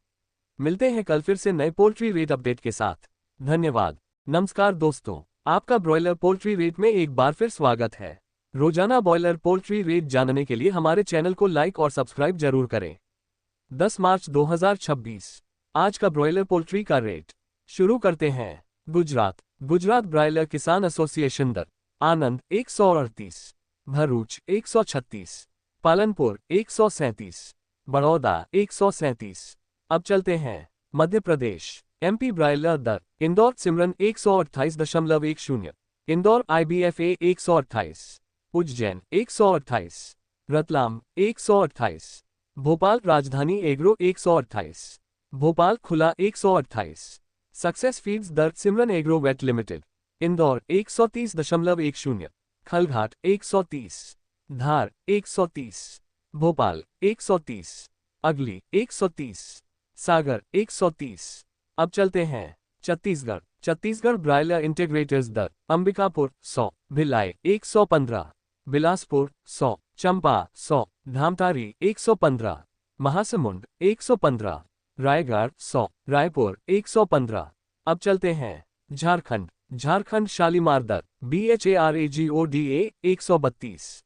मिलते हैं कल फिर से नए पोल्ट्री रेट अपडेट के साथ। धन्यवाद। नमस्कार दोस्तों, आपका ब्रॉयलर पोल्ट्री रेट में एक बार फिर स्वागत है। रोजाना ब्रॉयलर पोल्ट्री रेट जानने के लिए हमारे चैनल को लाइक और सब्सक्राइब जरूर करें। 10 मार्च 2026 आज का ब्रॉयलर पोल्ट्री का रेट शुरू करते हैं। गुजरात ब्रॉयलर किसान एसोसिएशन दर आनंद 138, भरूच 136, पालनपुर 137, बड़ौदा 137। अब चलते हैं मध्य प्रदेश। MP ब्रायलर दर इंदौर सिमरन 128.10, इंदौर IBFA 128, उज्जैन 128, रतलाम 128, भोपाल राजधानी एग्रो 128, भोपाल खुला 128। सक्सेस फीड्स दर Simran agro vet limited Indore 130.10, Khalghat 130, Dhar 130, Bhopal 130, अगली 130, सागर 130। अब चलते हैं छत्तीसगढ़ ब्रायलर इंटीग्रेटर्स दर अंबिकापुर 100, भिलाई 115, बिलासपुर 100, चंपा 100, धामतारी 115, महासमुंद 115, रायगढ़ 100, रायपुर 115। अब चलते हैं झारखंड शालीमार दर BHARAGODA 132,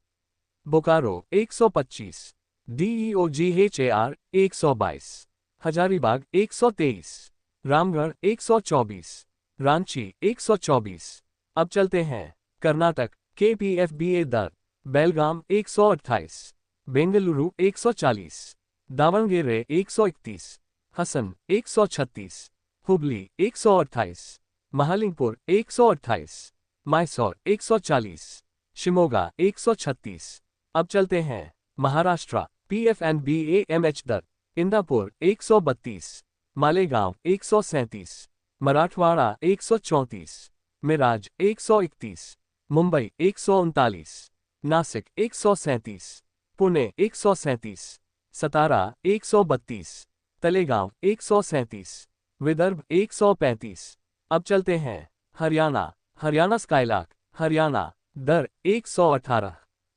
बोकारो 125, DEOGHAR 122, हजारीबाग 123, रामगढ़ 124, रांची 124। अब चलते हैं कर्नाटक KPFBA दर बेलगाम 128, बेंगलुरु 140, दावणगेरे 131, हसन 136, हुबली 128, महालिंगपुर 128, मैसूर 140, शिमोगा 136। अब चलते हैं महाराष्ट्र PFNBA MH दर इंदापुर 132, मालेगांव 137, मराठवाड़ा 134, मिराज 131, मुंबई 139, नासिक 137, पुणे 137, सतारा 132, तलेगांव 137, विदर्भ 135। अब चलते हैं हरियाणा स्काईलार्क हरियाणा दर 118,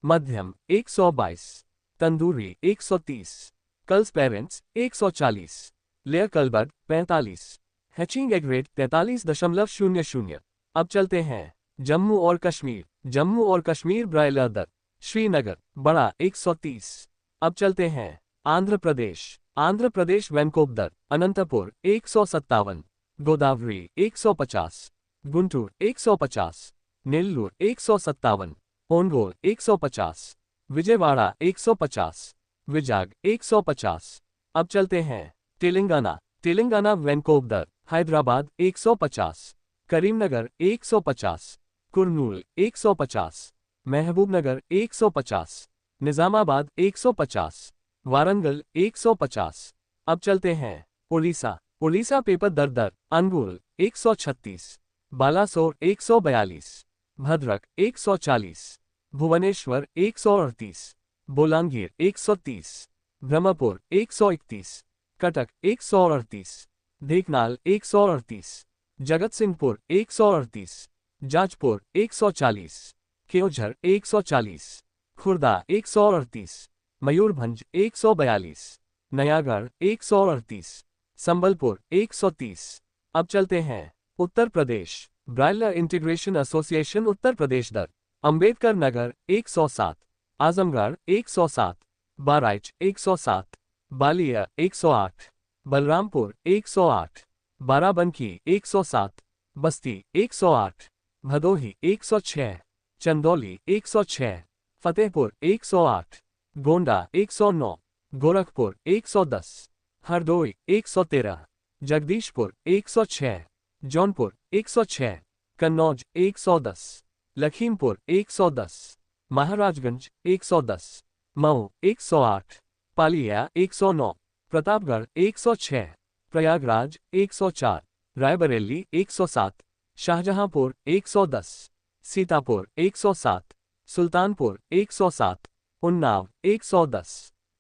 मध्यम 122, tandoori 130, culls parents 140, layer cull bird 45, hatching egg rate 43.00। अब चलते हैं जम्मू और कश्मीर। जम्मू और कश्मीर ब्रायलर दर श्रीनगर बड़ा 130। अब चलते हैं आंध्र प्रदेश। आंध्र प्रदेश वैनकोप दर अनंतपुर 157, गोदावरी 150, गुंटूर 150, नेल्लूर 157, ओनगोल 150, विजयवाड़ा 150, विजाग 150। अब चलते हैं तेलंगाना। तेलंगाना वैनकोप दर हैदराबाद 150, करीमनगर 150, कुर्नूल 150, महबूबनगर 150, निजामाबाद 150, वारंगल 150। अब चलते हैं उड़ीसा। उड़ीसा पेपर दर अनुगुल 136, बालासोर 142, भद्रक 140, भुवनेश्वर 138, बोलांगीर 130, ब्रह्मपुर 131, कटक 138, ढेंकनाल 138, जगतसिंहपुर 138, जाजपुर 140, केओझर 140, खुर्दा 138, मयूरभंज 142, नयागढ़ 138, संबलपुर 130। अब चलते हैं Uttar Pradesh. Broiler integration association Uttar Pradesh दर अंबेडकर नगर 107, आजमगढ़ 107, बहराइच 107, बालिया 108, बलरामपुर 108, बाराबंकी 107, बस्ती 108, भदोही 106, चंदौली 106, फतेहपुर 108, गोंडा 109, गोरखपुर 110, हरदोई 113, जगदीशपुर 106, जौनपुर 106, कन्नौज 110, लखीमपुर 110, महाराजगंज 110, मऊ 108, पालिया 109, प्रतापगढ़ 106, प्रयागराज 104, रायबरेली 107, शाहजहांपुर 110, सीतापुर 107, सुल्तानपुर 107, उन्नाव 110,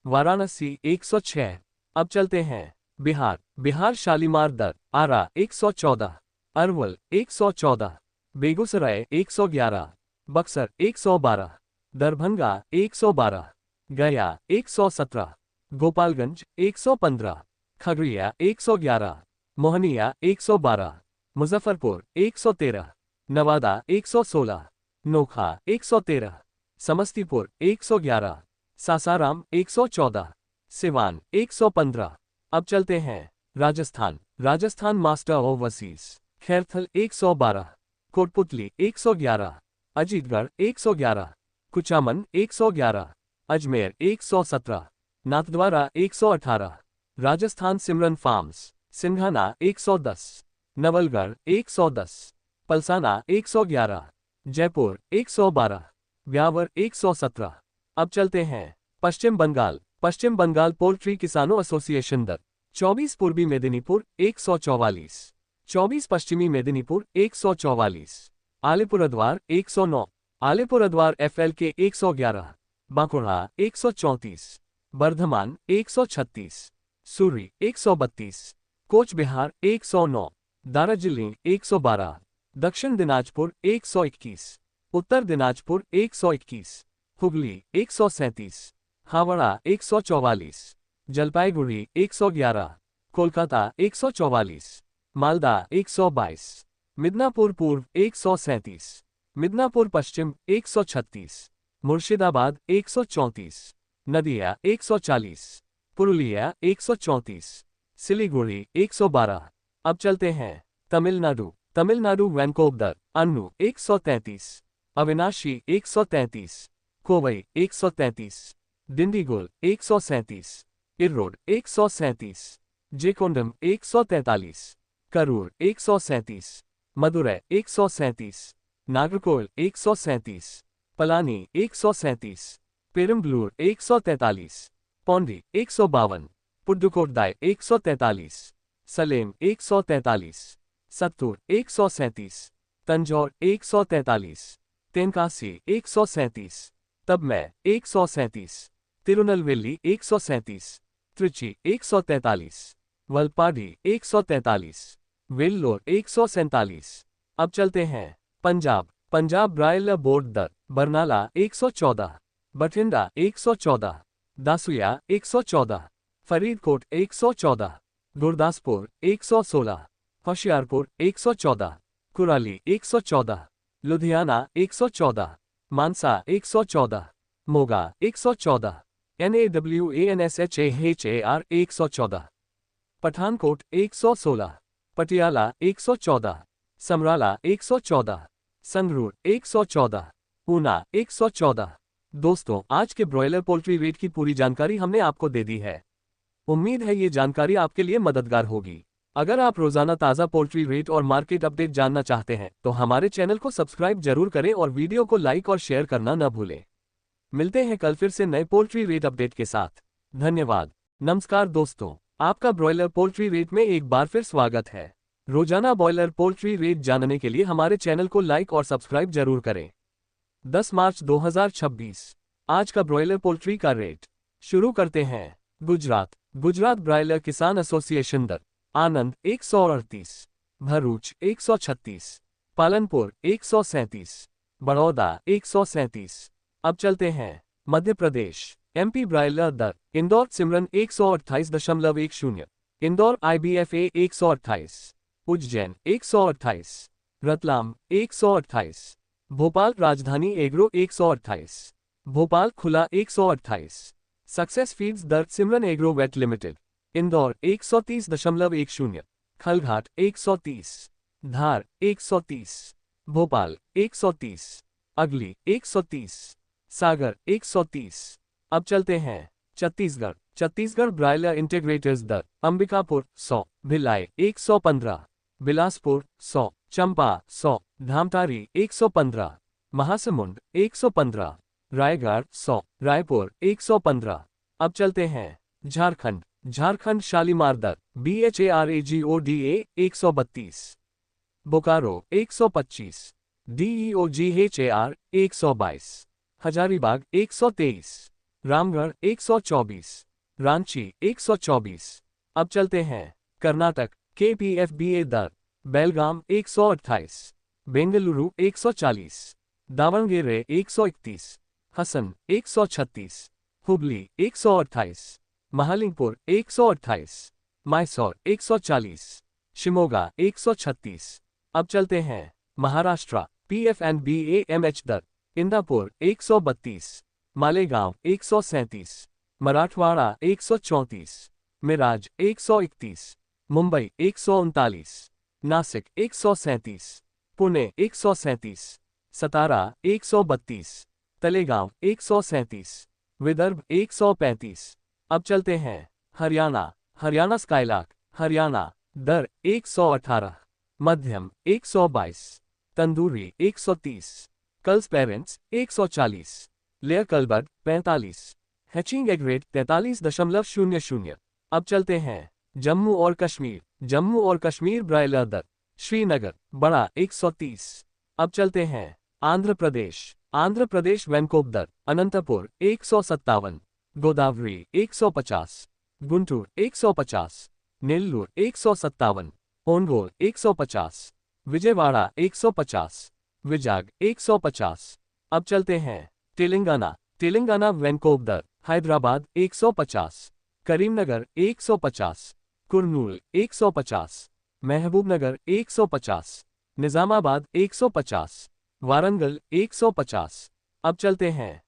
वाराणसी 106। अब चलते हैं बिहार। बिहार शालीमार दर आरा 114, अरवल 114, बेगूसराय 111, बक्सर 112, दरभंगा 112, गया 117, गोपालगंज 115, खगड़िया 111, मोहनिया 112, मुजफ्फरपुर 113, नवादा 116, नोखा 113, समस्तीपुर 111, सासाराम 114, सिवान 115। अब चलते हैं राजस्थान। राजस्थान मास्टर ओवरसीज खैरथल 112, कोटपुतली 111, अजीतगढ़ 111, कुचामन 111, अजमेर 117, नाथद्वारा 118, राजस्थान सिमरन फार्म्स सिंघाना 110, नवलगढ़ 110, पलसाना 111, जयपुर 112, ब्यावर 117। अब चलते हैं पश्चिम बंगाल। पश्चिम बंगाल पोल्ट्री किसानों एसोसिएशन दर 24 पूर्वी मेदिनीपुर 144, 24 पश्चिमी मेदिनीपुर 144, आलीपुरद्वार 109, आलीपुरद्वार FLK 111, बांकुड़ा 134, बर्धमान 136, सूरी 132, कोच बिहार 109, दार्जिलिंग 112, दक्षिण दिनाजपुर 121, उत्तर दिनाजपुर 121, हुगली 137, हावड़ा 144, जलपाईगुड़ी 111, कोलकाता 144, मालदा 122, मिदनापुर पूर्व 137, मिदनापुर पश्चिम 136, मुर्शिदाबाद 134, नदिया 140, पुरुलिया 134, सिलीगुड़ी 112। अब चलते हैं तमिलनाडु। तमिलनाडु वैनकोप दर अन्नू 133, अविनाशी 133, कोवई 133, डिंडीगुल 137, इर्रोड 137, जेकोंडम 143, करूर 137, मदुरै 137, नागरकोइल 137, पलानी 137, पेरम्बलूर 143, पौंडी 152, पुडुकोट्टाई 143, सलेम 143, सत्तूर 137, तंजौर 143, तेनकासी 137, तबमै 137, तिरुनेलवेली 137, त्रिची 143, वलपाडी 143, वेल्लोर 147। अब चलते हैं पंजाब। पंजाब ब्रायलर बोर्ड दर, बरनाला 114, बठिंडा 114, दासुया 114, फरीदकोट 114, गुरदासपुर 116, होशियारपुर 114, कुराली 114, लुधियाना 114, मानसा 114, मोगा 114, NAWANSHAHAR 114, पठानकोट 116, पटियाला 114, समराला 114, संगरूर 114, ऊना 114। दोस्तों, आज के ब्रॉयलर पोल्ट्री रेट की पूरी जानकारी हमने आपको दे दी है। उम्मीद है ये जानकारी आपके लिए मददगार होगी। अगर आप रोजाना ताज़ा पोल्ट्री रेट और मार्केट अपडेट जानना चाहते हैं तो हमारे चैनल को सब्सक्राइब जरूर करें और वीडियो को लाइक और शेयर करना न भूलें। मिलते हैं कल फिर से नए पोल्ट्री रेट अपडेट के साथ। धन्यवाद। नमस्कार दोस्तों, आपका ब्रॉयलर पोल्ट्री रेट में एक बार फिर स्वागत है। रोजाना ब्रॉयलर पोल्ट्री रेट जानने के लिए हमारे चैनल को लाइक और सब्सक्राइब जरूर करें। 10 मार्च 2026 आज का ब्रॉयलर पोल्ट्री का रेट शुरू करते हैं। गुजरात ब्रॉयलर किसान एसोसिएशन दर, आनंद 138, भरूच 136, पालनपुर 137, बड़ौदा 137। अब चलते हैं मध्य प्रदेश। MP ब्रॉयलर दर, इंदौर सिमरन 128.10, इंदौर IBFA 128, उज्जैन 128, रतलाम 128, भोपाल राजधानी एग्रो 128, भोपाल खुला 128, सक्सेस फीड्स दर Simran agro vet limited, Indore 130.10, Khalghat 130, Dhar 130, Bhopal 130, अगली 130, सागर 130। अब चलते हैं छत्तीसगढ़ ब्रॉयलर इंटीग्रेटर्स दर, अंबिकापुर 100, भिलाई 115, बिलासपुर 100, चंपा 100, धामतारी 115, महासमुंद 115, रायगढ़ 100, रायपुर 115। अब चलते हैं झारखंड शालीमार दर, BHARAGODA 132, बोकारो 125, DEOGHAR 122, हजारीबाग 123, रामगढ़ 124, रांची 124। अब चलते हैं कर्नाटक। KPFBA दर, बेलगाम 128, बेंगलुरु 140, दावणगेरे 131, हसन 136, हुबली 128, महालिंगपुर 128, मैसूर 140, शिमोगा 136। अब चलते हैं महाराष्ट्र। PFNBA MH दर, इंदापुर 132, मालेगांव 137, मराठवाड़ा 134, मिराज 131, मुंबई 139, नासिक 137, पुणे 137, सतारा 132, तलेगांव 137, विदर्भ 135। अब चलते हैं हरियाणा स्काईलार्क, हरियाणा दर 118, मध्यम 122, tandoori 130, culls parents 140, layer cull bird 45, hatching egg rate 43.00। अब चलते हैं जम्मू और कश्मीर ब्रॉयलर दर, श्रीनगर बड़ा 130। अब चलते हैं आंध्र प्रदेश वैनकोप दर, अनंतपुर 157, गोदावरी 150, गुंटूर 150, नेल्लूर 157, ओनगोल 150, विजयवाड़ा 150, विजाग 150। अब चलते हैं तेलंगाना वैनकोप दर, हैदराबाद 150, करीमनगर 150, कुर्नूल 150, महबूबनगर 150, निजामाबाद 150, वारंगल 150। अब चलते हैं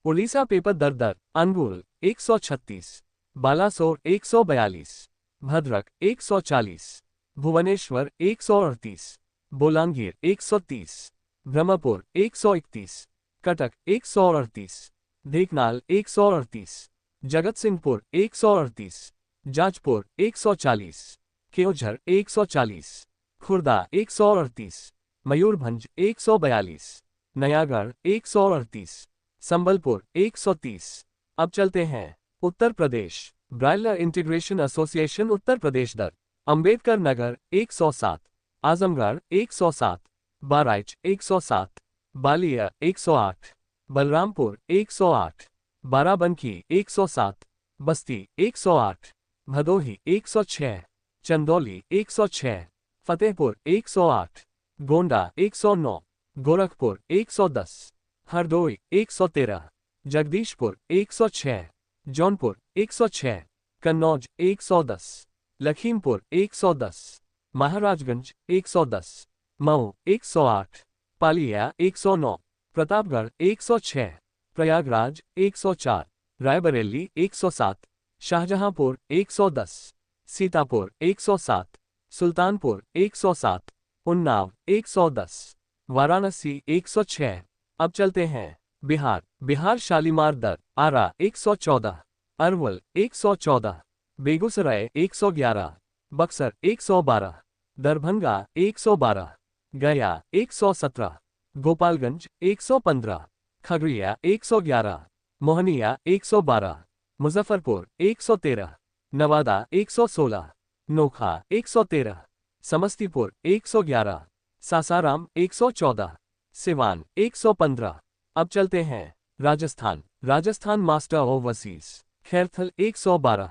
उड़ीसा पेपर दर, अनुगुल 136, बालासोर 142, भद्रक 140, भुवनेश्वर 138, बोलांगीर 130, ब्रह्मपुर 131, कटक 138, ढेंकनाल 138, जगतसिंहपुर 138, जाजपुर 140, केओझर 140, खुर्दा 138, मयूरभंज 142, नयागढ़ 138, संबलपुर 130। अब चलते हैं Uttar Pradesh. Broiler integration association Uttar Pradesh दर, अंबेडकर नगर 107, आजमगढ़ 107, बहराइच 107, बालिया 108, बलरामपुर 108, बाराबंकी 107, बस्ती 108, भदोही 106, चंदौली 106, फतेहपुर 108, गोंडा 109, गोरखपुर 110, हरदोई 113, जगदीशपुर 106, जौनपुर 106, कन्नौज 110, लखीमपुर 110, महाराजगंज 110, मऊ 108, पालिया 109, प्रतापगढ़ 106, प्रयागराज 104, रायबरेली 107, शाहजहांपुर 110, सीतापुर 107, सुल्तानपुर 107, उन्नाव 110, वाराणसी 106। अब चलते हैं बिहार। बिहार शालीमार दर आरा 114, अरवल 114, बेगूसराय 111, बक्सर 112, दरभंगा 112, गया 117, गोपालगंज 115, खगड़िया 111, मोहनिया 112, मुजफ्फरपुर 113, नवादा 116, नोखा 113, समस्तीपुर 111, सासाराम 114, सिवान 115। अब चलते हैं राजस्थान। राजस्थान मास्टर ओवरसीज खैरथल 112,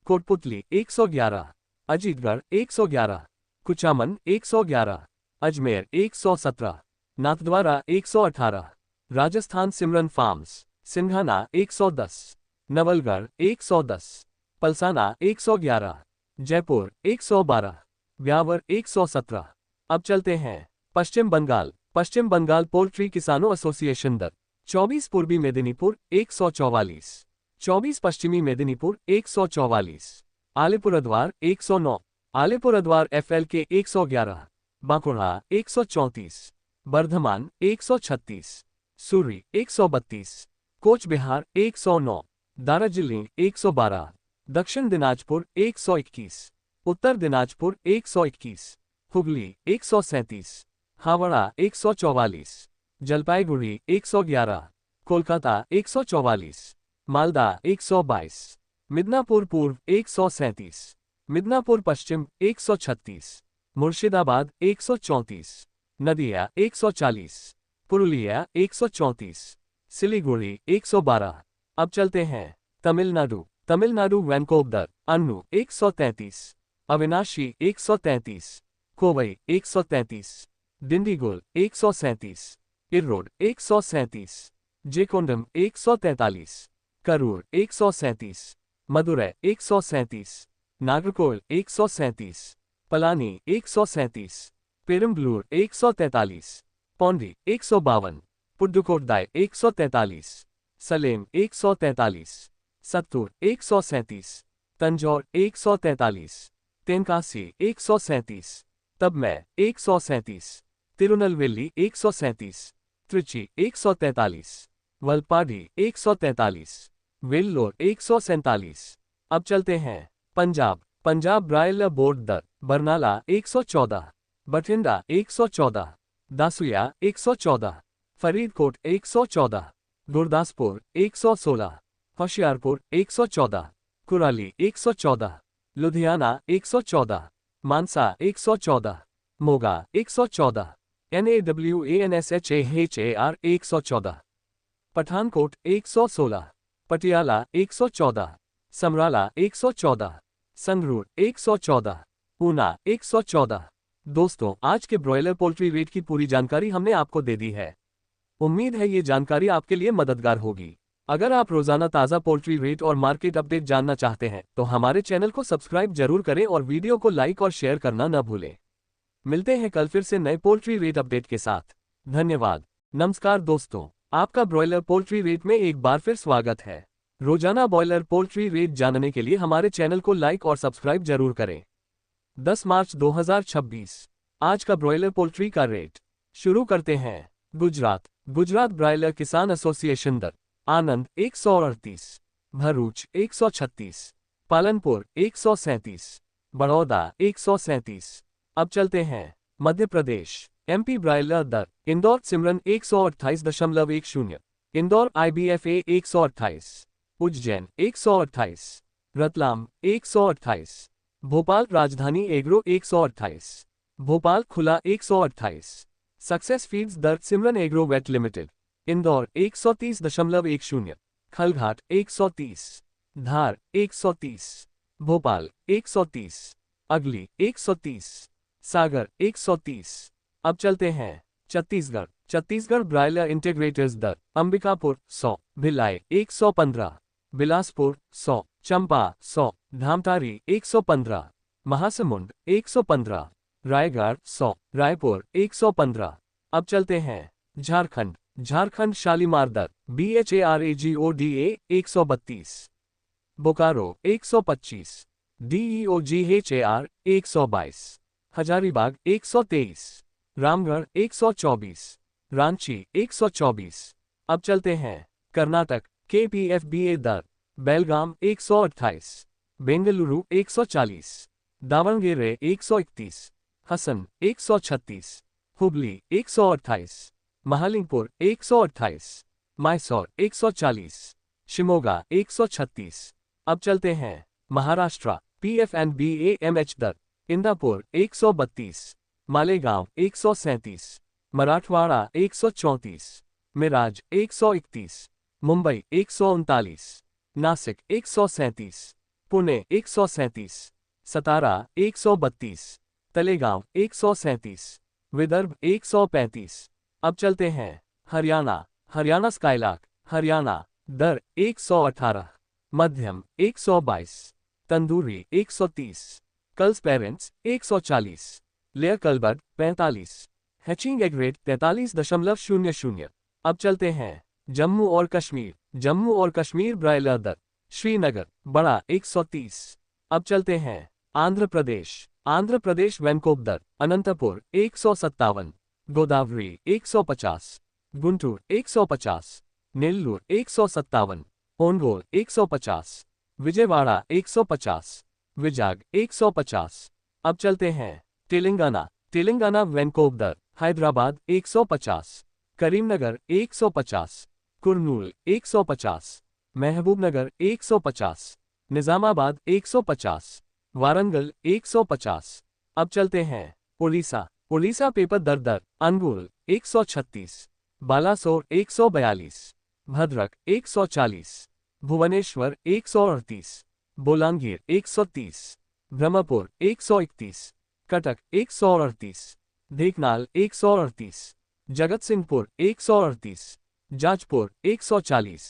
कोटपुतली 111, अजीतगढ़ 111, कुचामन 111, अजमेर 117, नाथद्वारा 118, राजस्थान सिमरन फार्म्स सिंघाना 110, नवलगढ़ 110, पलसाना 111, जयपुर 112, ब्यावर 117। अब चलते हैं पश्चिम बंगाल। पश्चिम बंगाल पोल्ट्री किसानों एसोसिएशन दर 24 पूर्वी मेदिनीपुर 144, 24 पश्चिमी मेदिनीपुर 144, आलीपुरद्वार 109, आलीपुरद्वार FLK 111, बांकुड़ा 134, बर्धमान 136, सूरी 132, कोच बिहार 109, दार्जिलिंग 112, दक्षिण दिनाजपुर 121, उत्तर दिनाजपुर 121, हुगली 137, हावड़ा 144, जलपाईगुड़ी 111, कोलकाता 144, मालदा 122, मिदनापुर पूर्व 137, मिदनापुर पश्चिम 136, मुर्शिदाबाद 134, नदिया 140, पुरुलिया 134, सिलीगुड़ी 112। अब चलते हैं तमिलनाडु। तमिलनाडु वैनकोप दर अन्नू 133, अविनाशी 133, कोवई 133, डिंडीगुल 137, इर्रोड 137, जेकोंडम 143, करूर 137, मदुरै 137, नागरकोइल 137, पलानी 137, पेरम्बलूर 143, पौंडी 152, पुडुकोट्टाई 143, सलेम 143, सत्तूर 137, तंजौर 143, तेनकासी 137, तबमै 137, तिरुनलवेली 137, त्रिची 143, वलपाडी 143, वेल्लोर 147। अब चलते हैं पंजाब। पंजाब ब्रायलर बोर्ड दर बरनाला 114, बठिंडा 114, दासुया 114, फरीदकोट 114, गुरदासपुर 116, होशियारपुर 114, कुराली 114, लुधियाना 114, मानसा 114, मोगा 114, NAWANSHAHAR 114, पठानकोट 116, पटियाला 114, समराला 114, संगरूर 114, ऊना 114। दोस्तों, आज के ब्रॉयलर पोल्ट्री रेट की पूरी जानकारी हमने आपको दे दी है। उम्मीद है ये जानकारी आपके लिए मददगार होगी। अगर आप रोजाना ताज़ा पोल्ट्री रेट और मार्केट अपडेट जानना चाहते हैं तो हमारे चैनल को सब्सक्राइब जरूर करें और वीडियो को लाइक और शेयर करना न भूलें। मिलते हैं कल फिर से नए पोल्ट्री रेट अपडेट के साथ। धन्यवाद। नमस्कार दोस्तों, आपका ब्रॉयलर पोल्ट्री रेट में एक बार फिर स्वागत है। रोजाना ब्रॉयलर पोल्ट्री रेट जानने के लिए हमारे चैनल को लाइक और सब्सक्राइब जरूर करें। 10 मार्च 2026 आज का ब्रॉयलर पोल्ट्री का रेट शुरू करते हैं। गुजरात। गुजरात ब्रॉयलर किसान एसोसिएशन दर आनंद 138, भरूच 136, पालनपुर 137, बड़ौदा 137। अब चलते हैं मध्य प्रदेश। MP ब्रॉयलर दर इंदौर सिमरन 128.10, इंदौर IBFA 128, उज्जैन 128, रतलाम 128, भोपाल राजधानी एग्रो 128, भोपाल खुला 128। सक्सेस फीड्स दर Simran agro vet limited Indore 130.10, Khalghat 130, Dhar 130, Bhopal 130, अगली 130, सागर 130। अब चलते हैं छत्तीसगढ़ छत्तीसगढ़ ब्रायलर इंटीग्रेटर्स दर अंबिकापुर 100, भिलाई 115, बिलासपुर 100, चंपा 100, धामतारी 115, महासमुंद 115, रायगढ़ 100, रायपुर 115। अब चलते हैं झारखंड झारखंड शालीमार दर BHARAGODA 132, बोकारो 125, DEOGHAR 122, हजारीबाग 123, रामगढ़ 124, रांची 124। अब चलते हैं कर्नाटक KPFBA दर बेलगाम 128, बेंगलुरु 140, दावणगेरे 131, हसन 136, हुबली 128, महालिंगपुर 128, मैसूर 140, शिमोगा 136। अब चलते हैं महाराष्ट्र PFNBAMH दर इंदापुर 132, मालेगांव 137, मराठवाड़ा 134, मिराज 131, मुंबई 139, नासिक 137, पुणे 137, सतारा 132, तलेगांव 137, विदर्भ 135। अब चलते हैं हरियाणा हरियाणा स्काईलार्क हरियाणा दर 118, मध्यम 122, tandoori 130, culls parents 140, layer cull bird 45, hatching egg rate 43.00। अब चलते हैं जम्मू और कश्मीर ब्रायलर दर श्रीनगर बड़ा 130। अब चलते हैं आंध्र प्रदेश वैनकोप दर अनंतपुर 157, गोदावरी 150, गुंटूर 150, नेल्लूर 157, ओनगोल 150, विजयवाड़ा 150, विजाग 150। अब चलते हैं तेलंगाना वैनकोप दर हैदराबाद 150, करीमनगर 150, कुर्नूल 150, महबूबनगर 150, निजामाबाद 150, वारंगल 150। अब चलते हैं उड़ीसा पेपर दर अनुगुल 136, बालासोर 142, भद्रक 140, भुवनेश्वर 138, बोलांगीर 130, ब्रह्मपुर 131, कटक 138, ढेंकनाल 138, जगतसिंहपुर 138, जाजपुर 140,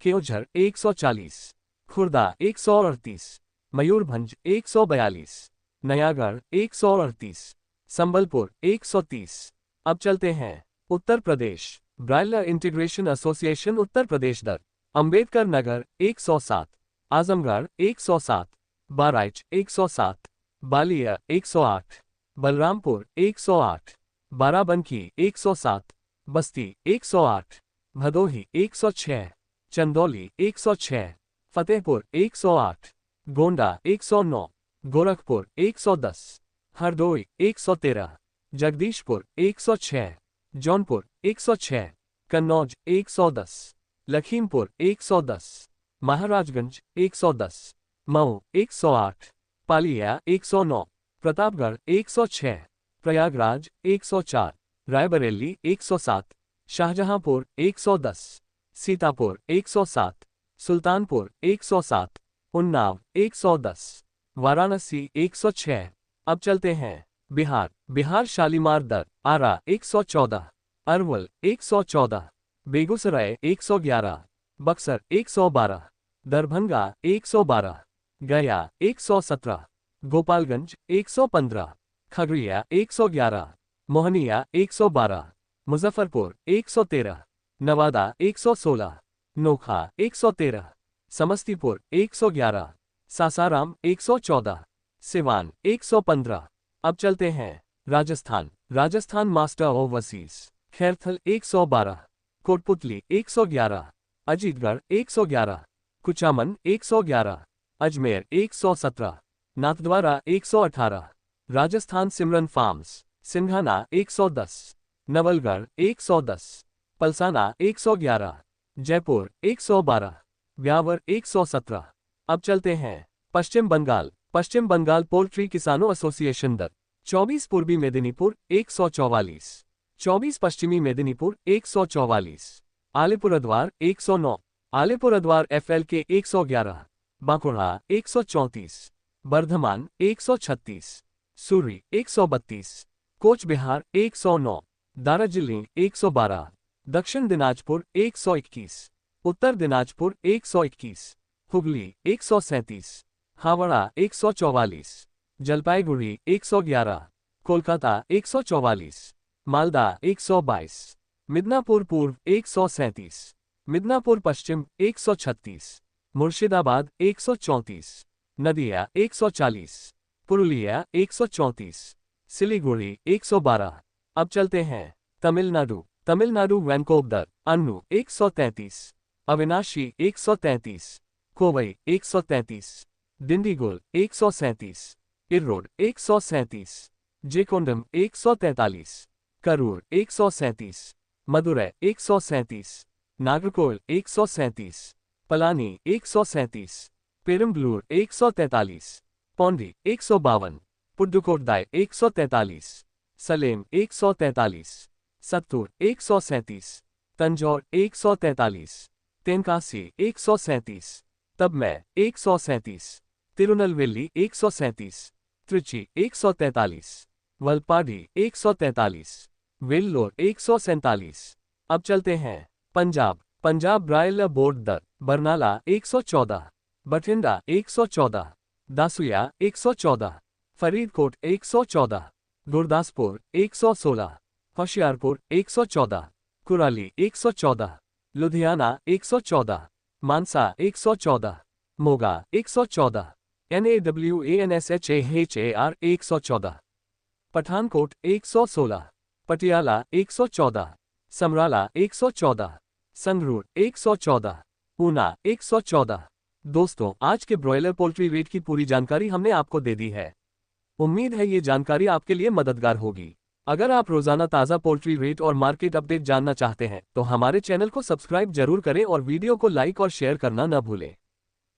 केओझर 140, खुर्दा 138, मयूरभंज 142, नयागढ़ 138, संबलपुर 130। अब चलते हैं Uttar Pradesh broiler integration association Uttar Pradesh दर अंबेडकर नगर 107, आजमगढ़ 107, बहराइच 107, बालिया 108, बलरामपुर 108, बाराबंकी 107, बस्ती 108, भदोही 106, चंदौली 106, फतेहपुर 108, गोंडा 109, गोरखपुर 110, हरदोई 113, जगदीशपुर 106, जौनपुर 106, कन्नौज 110, लखीमपुर 110, महाराजगंज 110, मऊ 108, पालिया 109, प्रतापगढ़ 106, प्रयागराज 104, रायबरेली 107, शाहजहांपुर 110, सीतापुर 107, सुल्तानपुर 107, उन्नाव 110, वाराणसी 106। अब चलते हैं बिहार शालीमार दर आरा 114, अरवल 114, बेगूसराय 111, बक्सर 112, दरभंगा 112, गया 117, गोपालगंज 115, खगड़िया 111, मोहनिया 112, मुजफ्फरपुर 113, नवादा 116, नोखा 113, समस्तीपुर 111, सासाराम 114, सिवान 115। अब चलते हैं राजस्थान मास्टर ओवरसीज खैरथल 112, कोटपुतली 111, अजीतगढ़ 111, कुचामन 111, अजमेर 117, नाथद्वारा 118, राजस्थान सिमरन फार्म्स सिंघाना 110, नवलगढ़ 110, पलसाना 111, जयपुर 112, ब्यावर 117। अब चलते हैं पश्चिम बंगाल पोल्ट्री किसानों एसोसिएशन दर 24 पूर्वी मेदिनीपुर 144, 24 पश्चिमी मेदिनीपुर 144, आलीपुरद्वार 109, आलीपुरद्वार FLK 111, बांकुड़ा 134, बर्धमान 136, सूरी 132, कोच बिहार 109, दार्जिलिंग 112, दक्षिण दिनाजपुर 121, उत्तर दिनाजपुर 121, हुगली 137, हावड़ा 144, जलपाईगुड़ी 111, कोलकाता 144, मालदा 122, मिदनापुर पूर्व 137, मिदनापुर पश्चिम 136, मुर्शिदाबाद 134, नदिया 140, पुरुलिया 134, सिलीगुड़ी 112। अब चलते हैं तमिलनाडु। तमिलनाडु वैनकोवर अन्नू 133, अविनाशी 133, कोवई 133, डिंडीगुल 137, इर्रोड 137, जेकोंडम 143, करूर 137, मदुरै 137, नागरकोइल 137, पलानी 137, पेरम्बलूर 143, पौंडी 152, पुडुकोट्टाई 143, सलेम 143, सत्तूर 137, तंजौर 143, तेनकासी 137, तबमै 137, तिरुनेलवेली 137, त्रिची 143, वलपाडी 143, वेल्लोर 147। अब चलते हैं पंजाब। पंजाब ब्रायलर बोर्ड दर बरनाला 114, बठिंडा 114, दासुया 114, फरीदकोट 114, गुरदासपुर 116, होशियारपुर 114, कुराली 114, लुधियाना 114, मानसा 114, मोगा 114, NAWANSHAHAR 114, पठानकोट 116, पटियाला 114, समराला 114, संगरूर 114, ऊना 114। दोस्तों, आज के ब्रॉयलर पोल्ट्री रेट की पूरी जानकारी हमने आपको दे दी है। उम्मीद है ये जानकारी आपके लिए मददगार होगी। अगर आप रोजाना ताज़ा पोल्ट्री रेट और मार्केट अपडेट जानना चाहते हैं तो हमारे चैनल को सब्सक्राइब जरूर करें और वीडियो को लाइक और शेयर करना न भूलें।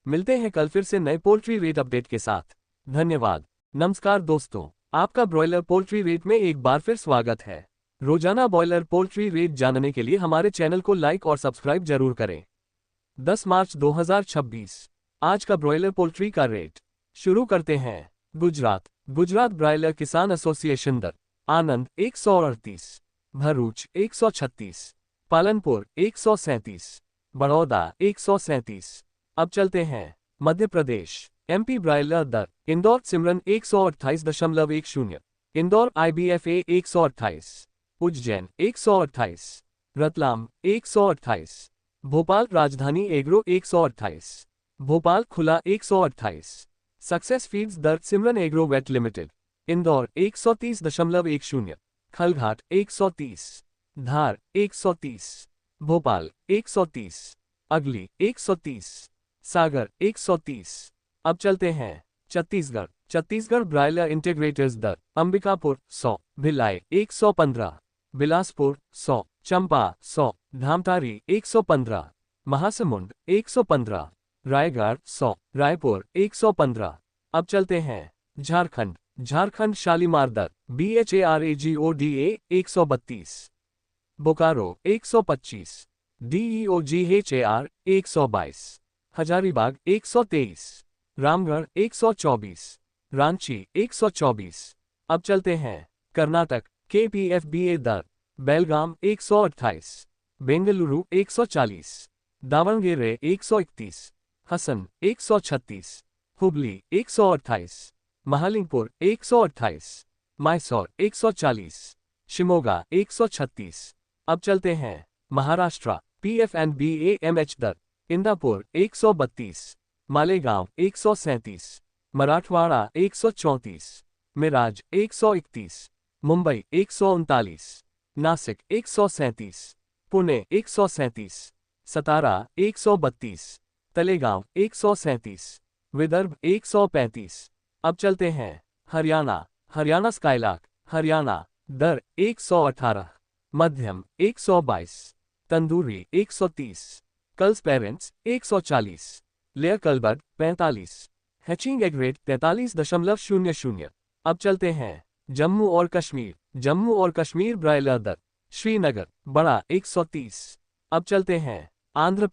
मिलते हैं कल फिर से नए पोल्ट्री रेट अपडेट के साथ। धन्यवाद। नमस्कार दोस्तों, आपका ब्रॉयलर पोल्ट्री रेट में एक बार फिर स्वागत है। रोजाना ब्रॉयलर पोल्ट्री रेट जानने के लिए हमारे चैनल को लाइक और सब्सक्राइब जरूर करें। 10 मार्च 2026 आज का ब्रॉयलर पोल्ट्री का रेट शुरू करते हैं। गुजरात ब्रायलर किसान एसोसिएशन दर आनंद 138, भरूच 136, पालनपुर 137, बड़ौदा 137। अब चलते हैं मध्य प्रदेश। MP ब्रायलर दर इंदौर सिमरन 128.10, इंदौर IBFA 128, उज्जैन 128, रतलाम 128, भोपाल राजधानी एग्रो 128, भोपाल खुला 128। सक्सेस फीड्स दर Simran agro vet limited Indore 130.10, Khalghat 130, Dhar 130, Bhopal 130, अगली 130, सागर 130। अब चलते हैं छत्तीसगढ़ ब्रायलर इंटीग्रेटर्स दर अंबिकापुर 100, भिलाई 115, बिलासपुर 100, चंपा 100, धामतारी 115, महासमुंद 115, रायगढ़ 100, रायपुर 115। अब चलते हैं झारखंड शालीमार दर BHARAGODA 132, बोकारो 125, DEOGHAR 122, हजारीबाग 123, रामगढ़ 124, रांची 124। अब चलते हैं कर्नाटक KPFBA दर बेलगाम 128, बेंगलुरु 140, दावणगेरे 131, हसन 136, हुबली 128, महालिंगपुर 128, मैसूर 140, शिमोगा 136। अब चलते हैं महाराष्ट्र PFNBA MH दर इंदापुर 132, मालेगांव 137, मराठवाड़ा 134, मिराज 131, मुंबई 139, नासिक 137, पुणे 137, सतारा 132, तलेगांव 137, विदर्भ 135। अब चलते हैं हरियाणा स्काईलार्क हरियाणा दर 118, मध्यम 122, tandoori 130, culls parents 140, layer cull bird 45, hatching egg rate 43.00। अब चलते हैं जम्मू और कश्मीर ब्रायलर दर श्रीनगर बड़ा 130। अब चलते हैं आंध्र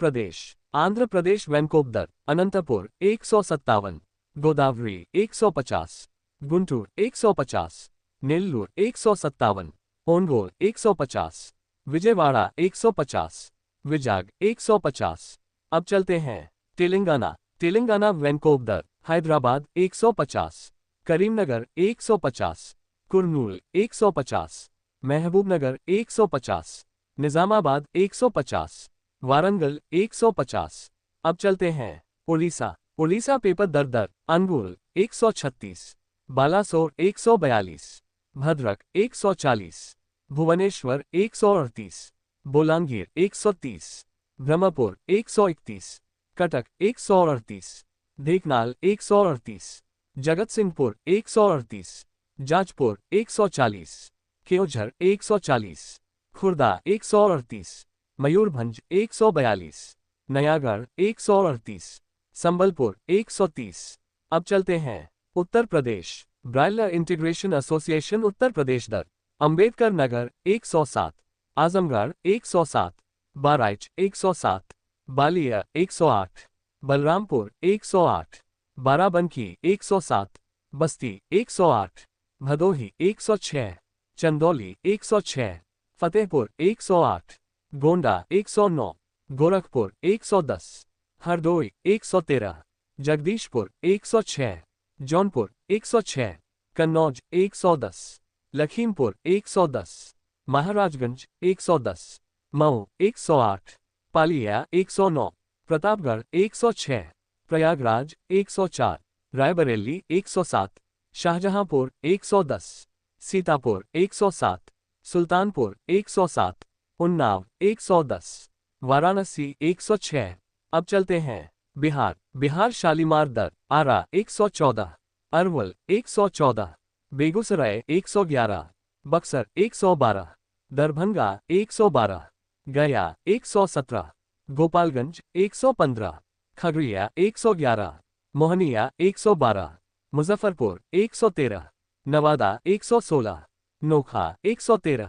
प्रदेश वैनकोवर दर अनंतपुर 157, गोदावरी 150, गुंटूर 150, नेल्लूर 157, ओनगोल 150, विजयवाड़ा 150, विजाग 150। अब चलते हैं तेलंगाना। तेलंगाना वैनकोवर, हैदराबाद 150, करीमनगर 150, कुर्नूल 150, महबूबनगर 150, निजामाबाद 150, वारंगल 150। अब चलते हैं उड़ीसा। उड़ीसा पेपर दर दर, अनुगुल 136, बालासोर 142, भद्रक 140, भुवनेश्वर 138, बोलांगीर 130, ब्रह्मपुर 131, कटक 138, ढेंकनाल 138, जगतसिंहपुर 138, जाजपुर 140, केओझर 140, खुर्दा 138, मयूरभंज 142, नयागढ़ 138, संबलपुर 130। अब चलते हैं Uttar Pradesh. Broiler integration association Uttar Pradesh दर, अंबेडकर नगर 107, आजमगढ़ 107, बहराइच 107, बालिया 108, बलरामपुर 108, बाराबंकी 107, बस्ती 108, भदोही 106, चंदौली 106, फतेहपुर 108, गोंडा 109, गोरखपुर 110, हरदोई 113, जगदीशपुर 106, जौनपुर 106, कन्नौज 110, लखीमपुर 110, महाराजगंज 110, मऊ 108, पालिया 109, प्रतापगढ़ 106, प्रयागराज 104, रायबरेली 107, शाहजहांपुर 110, सीतापुर 107, सुल्तानपुर 107, उन्नाव 110, वाराणसी 106। अब चलते हैं बिहार। बिहार शालीमार दर, आरा 114, अरवल 114, बेगूसराय 111, बक्सर 112, दरभंगा 112, गया 117, गोपालगंज 115, खगड़िया 111, मोहनिया 112, मुजफ्फरपुर 113, नवादा 116, नोखा 113,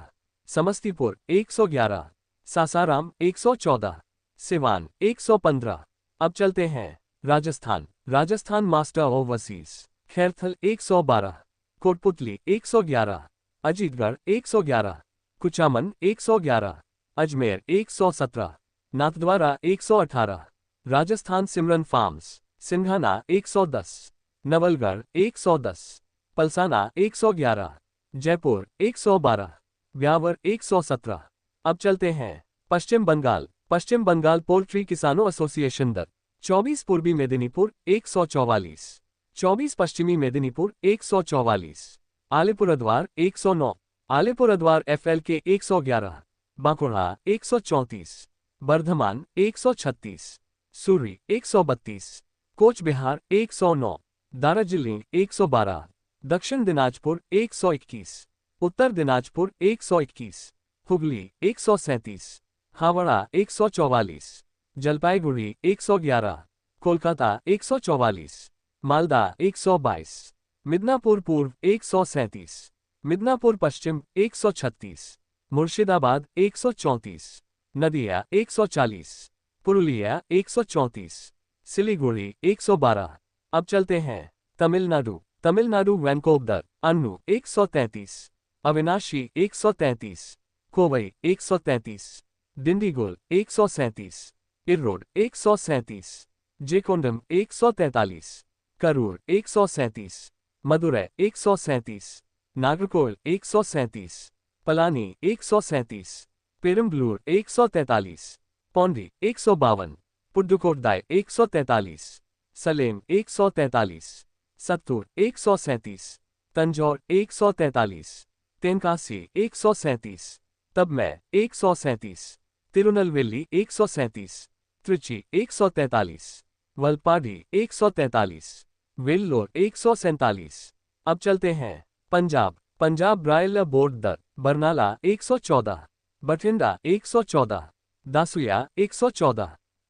समस्तीपुर 111, सासाराम 114, सिवान 115। अब चलते हैं राजस्थान। राजस्थान मास्टर ओवरसीज, खैरथल 112, कोटपुतली 111, अजीतगढ़ 111, कुचामन 111, अजमेर 117, नाथद्वारा 118, राजस्थान सिमरन फार्म्स, सिंघाना 110, नवलगढ़ 110, पलसाना 111, जयपुर 112, ब्यावर 117। अब चलते हैं पश्चिम बंगाल। पश्चिम बंगाल पोल्ट्री किसानों एसोसिएशन दर, 24 पूर्वी मेदिनीपुर 144, 24 पश्चिमी मेदिनीपुर 144, आलीपुरद्वार 109, आलीपुरद्वार FLK 111, बांकुड़ा 134, बर्धमान 136, सूरी 132, कोच बिहार 109, दार्जिलिंग 112, दक्षिण दिनाजपुर 121, उत्तर दिनाजपुर 121, हुगली 137, हावड़ा 144, जलपाईगुड़ी 111, कोलकाता 144, मालदा 122, मिदनापुर पूर्व 137, मिदनापुर पश्चिम 136, मुर्शिदाबाद 134, नदिया 140, पुरुलिया 134, सिलीगुड़ी 112। अब चलते हैं तमिलनाडु। तमिलनाडु वैनकोवर दर, अन्नू 133, अविनाशी 133, कोवई 133, डिंडीगुल 137, इरोड 137, जेकोंडम 143, करूर 137, मदुरै 137, नागरकोइल 137, पलानी 137, पेरम्बलूर 143, पौंडी 152, पुडुकोट्टाई 143, सलेम 143, सत्तूर 137, तंजौर 143, तेनकासी 137, तबमै 137, तिरुनेलवेली 137, त्रिची 143, वलपाडी 143, वेल्लोर 147। अब चलते हैं पंजाब। पंजाब ब्रायलर बोर्ड दर, बरनाला 114, बठिंडा 114, दासुया 114,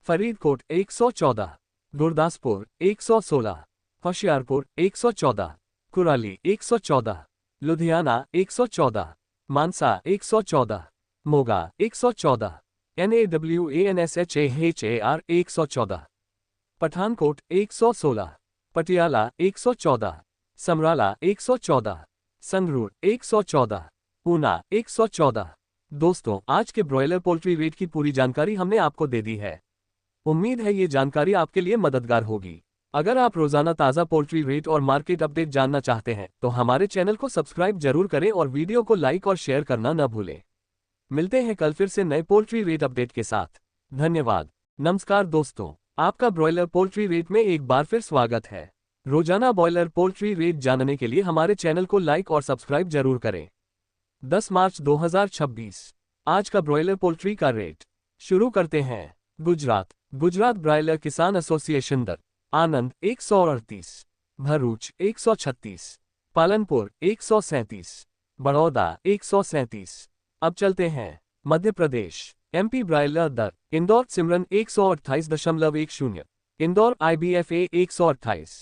फरीदकोट 114, गुरदासपुर 116, होशियारपुर 114, कुराली 114, लुधियाना 114, मानसा 114, मोगा 114, NAWANSHAHAR 114, पठानकोट 116, पटियाला 114, समराला 114, संगरूर 114, ऊना 114। दोस्तों, आज के ब्रॉयलर पोल्ट्री रेट की पूरी जानकारी हमने आपको दे दी है। उम्मीद है ये जानकारी आपके लिए मददगार होगी। अगर आप रोजाना ताज़ा पोल्ट्री रेट और मार्केट अपडेट जानना चाहते हैं तो हमारे चैनल को सब्सक्राइब जरूर करें और वीडियो को लाइक और शेयर करना न भूलें। मिलते हैं कल फिर से नए पोल्ट्री रेट अपडेट के साथ। धन्यवाद। नमस्कार दोस्तों, आपका ब्रॉयलर पोल्ट्री रेट में एक बार फिर स्वागत है। रोजाना ब्रॉयलर पोल्ट्री रेट जानने के लिए हमारे चैनल को लाइक और सब्सक्राइब जरूर करें। 10 मार्च 2026 आज का ब्रॉयलर पोल्ट्री का रेट शुरू करते हैं। गुजरात ब्रॉयलर किसान एसोसिएशन दर आनंद 138, भरूच 136, पालनपुर 137, बड़ौदा 137। अब चलते हैं मध्य प्रदेश। एमपी ब्रॉयलर दर इंदौर सिमरन 128.10, इंदौर IBFA 128,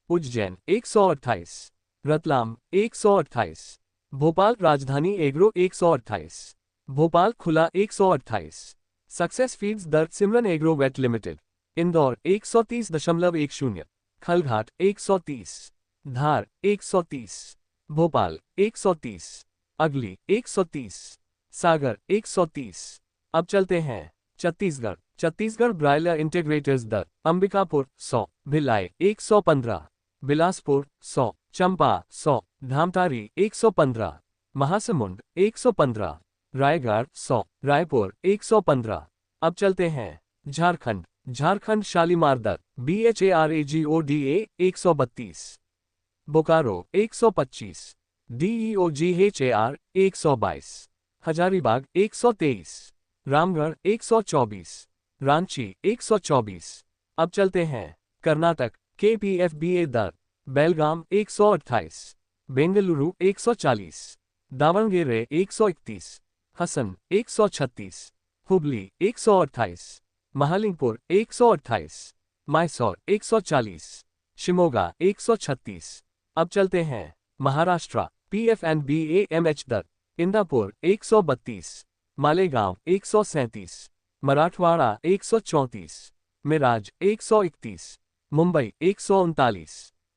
उज्जैन 128, रतलाम 128, भोपाल राजधानी एग्रो 128, भोपाल खुला 128। सक्सेस फीड्स दर Simran agro vet limited Indore 130.10, Khalghat 130, Dhar 130, Bhopal 130, अगली 130, सागर 130। अब चलते हैं छत्तीसगढ़ ब्रॉयलर इंटीग्रेटर्स दर अंबिकापुर 100, भिलाई 115, बिलासपुर 100, चंपा 100, धामतारी 115, महासमुंद 115, रायगढ़ 100, रायपुर 115। अब चलते हैं झारखंड शालीमार दर BHARAGODA 132, बोकारो 125, DEOGHAR 122, हजारीबाग 123, रामगढ़ 124, रांची 124। अब चलते हैं कर्नाटक KPFBA दर बेलगाम 128, बेंगलुरु 140, दावणगेरे 131, हसन 136, हुबली 128, महालिंगपुर 128, मैसूर 140, शिमोगा 136। अब चलते हैं महाराष्ट्र PFNBAMH दर इंदापुर 132, मालेगांव 137, मराठवाड़ा 134, मिराज 131, मुंबई 139,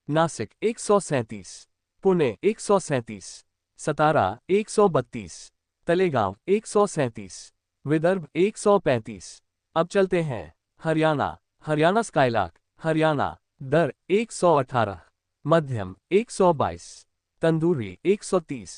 नासिक 137, पुणे 137, सतारा 132, तलेगांव 137, विदर्भ 135। अब चलते हैं हरियाणा स्काईलार्क हरियाणा दर 118, मध्यम 122, tandoori 130,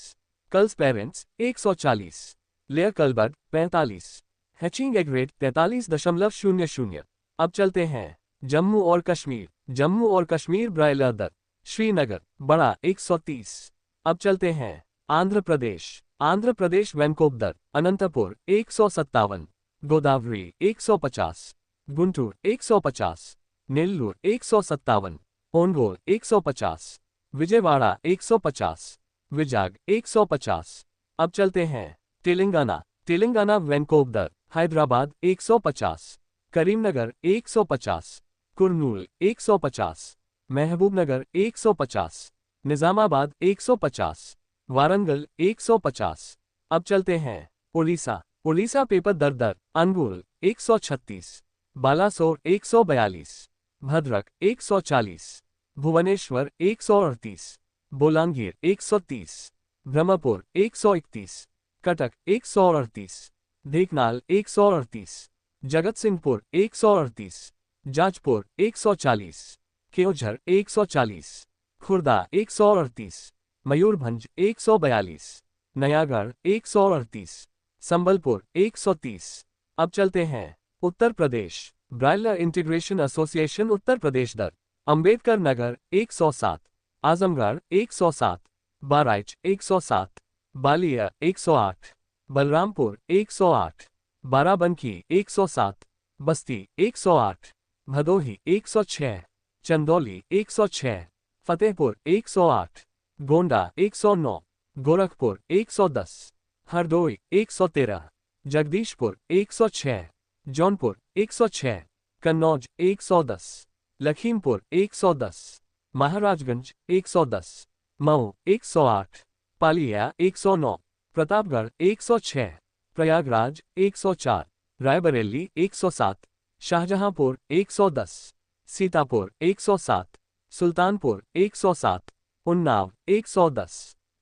culls parents 140, layer cull bird 45, hatching egg rate 43.00। अब चलते हैं जम्मू और कश्मीर ब्रॉयलर दर श्रीनगर बड़ा 130। अब चलते हैं आंध्र प्रदेश वैनकोप दर अनंतपुर 157, गोदावरी 150, गुंटूर 150, नेल्लूर 157, ओनगोल 150, विजयवाड़ा 150, विजाग 150। अब चलते हैं तेलंगाना वैनकोप दर हैदराबाद 150, करीमनगर 150, कुर्नूल 150, महबूबनगर 150, निजामाबाद 150, वारंगल 150। अब चलते हैं उड़ीसा पेपर दर अनुगुल 136, बालासोर 142, भद्रक 140, भुवनेश्वर 138, बोलांगीर 130, ब्रह्मपुर 131, कटक 138, ढेंकनाल 138, जगतसिंहपुर 138, जाजपुर 140, केओझर 140, खुर्दा 138, मयूरभंज 142, नयागढ़ 138, संबलपुर 130। अब चलते हैं Uttar Pradesh broiler integration association Uttar Pradesh दर अंबेडकर नगर 107, आजमगढ़ 107, बहराइच 107, बालिया 108, बलरामपुर 108, बाराबंकी 107, बस्ती 108, भदोही 106, चंदौली 106, फतेहपुर 108, गोंडा 109, गोरखपुर 110, हरदोई 113, जगदीशपुर 106, जौनपुर 106, कन्नौज 110, लखीमपुर 110, महाराजगंज 110, मऊ 108, पालिया 109, प्रतापगढ़ 106, प्रयागराज 104, रायबरेली 107, शाहजहांपुर 110, सीतापुर 107, सुल्तानपुर 107, उन्नाव 110,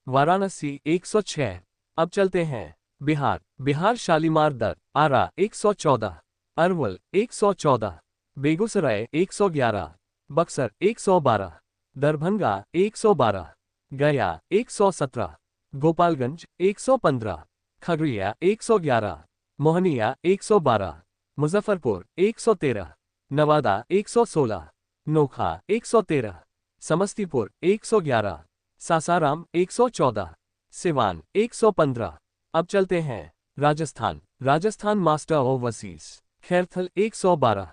वाराणसी 106। अब चलते हैं बिहार। बिहार शालीमार दर आरा 114, अरवल 114, बेगूसराय 111, बक्सर 112, दरभंगा 112, गया 117, गोपालगंज 115, खगड़िया 111, मोहनिया 112, मुजफ्फरपुर 113, नवादा 116, नोखा 113, समस्तीपुर 111, सासाराम 114, सिवान 115। अब चलते हैं राजस्थान। राजस्थान मास्टर ओवरसीज खैरथल 112,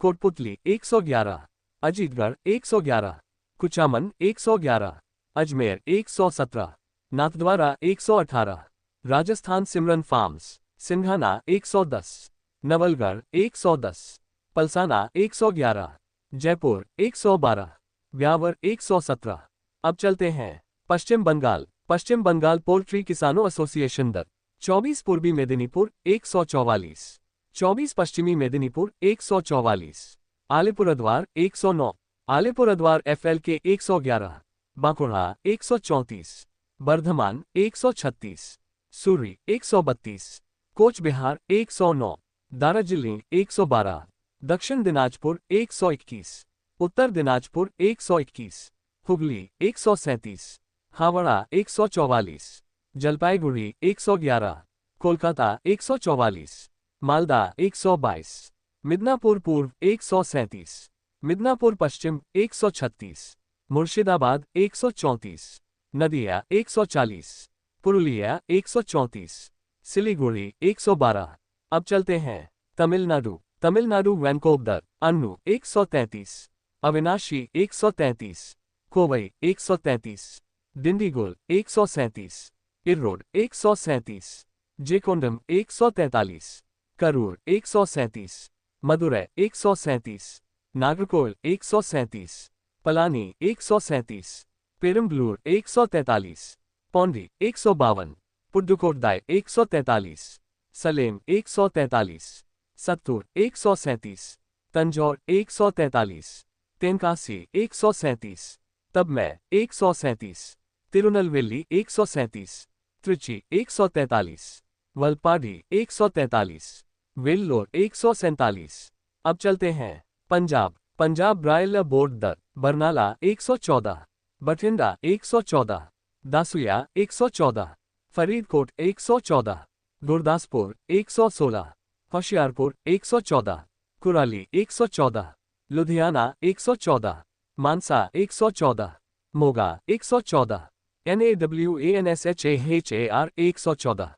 कोटपुतली 111, अजीतगढ़ 111, कुचामन 111, अजमेर 117, नाथद्वारा 118, राजस्थान सिमरन फार्म्स सिंघाना 110, नवलगढ़ 110, पलसाना 111, जयपुर 112, ब्यावर 117। अब चलते हैं पश्चिम बंगाल। पश्चिम बंगाल पोल्ट्री किसानों एसोसिएशन दर 24 पूर्वी मेदिनीपुर 144, 24 पश्चिमी मेदिनीपुर 144, आलीपुरद्वार 109, आलीपुरद्वार FLK 111, बांकुड़ा 134, बर्धमान 136, सूरी 132, कोच बिहार 109, दार्जिलिंग 112, दक्षिण दिनाजपुर 121, उत्तर दिनाजपुर 121, हुगली 137, हावड़ा 144, जलपाईगुड़ी 111, कोलकाता 144, मालदा 122, मिदनापुर पूर्व 137, मिदनापुर पश्चिम 136, मुर्शिदाबाद 134, नदिया 140, पुरुलिया 134, सिलीगुड़ी 112। अब चलते हैं तमिलनाडु। तमिलनाडु वैनकोवर अन्नू 133, अविनाशी 133, कोवई 133, डिंडीगुल 137, इरोड 137, जेकोंडम 143, करूर 137, मदुरै 137, नागरकोइल 137, पलानी 137, पेरम्बलूर 143, पौंडी 152, पुडुकोट्टाई 143, सलेम 143, सत्तूर 137, तंजौर 143, तेनकासी 137, तबमै 137, तिरुनेलवेली 137, त्रिची 143, वलपाडी 143, वेल्लोर 147। अब चलते हैं पंजाब। पंजाब ब्रायलर बोर्ड दर बरनाला 114, बठिंडा 114, दासुया 114, फरीदकोट 114, गुरदासपुर 116, होशियारपुर 114, कुराली 114, लुधियाना 114, मानसा 114, मोगा 114, NAWANSHAHAR 114,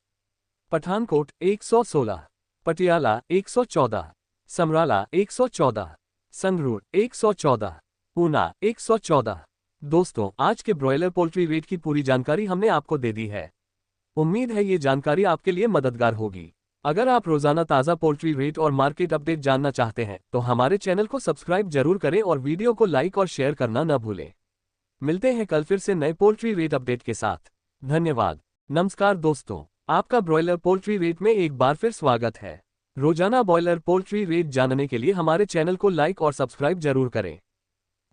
पठानकोट 116, पटियाला 114, समराला 114, संगरूर 114, ऊना 114। दोस्तों, आज के ब्रॉयलर पोल्ट्री रेट की पूरी जानकारी हमने आपको दे दी है। उम्मीद है ये जानकारी आपके लिए मददगार होगी। अगर आप रोजाना ताज़ा पोल्ट्री रेट और मार्केट अपडेट जानना चाहते हैं तो हमारे चैनल को सब्सक्राइब जरूर करें और वीडियो को लाइक और शेयर करना न भूलें। मिलते हैं कल फिर से नए पोल्ट्री रेट अपडेट के साथ। धन्यवाद। नमस्कार दोस्तों, आपका ब्रॉयलर पोल्ट्री रेट में एक बार फिर स्वागत है। रोजाना ब्रॉयलर पोल्ट्री रेट जानने के लिए हमारे चैनल को लाइक और सब्सक्राइब जरूर करें।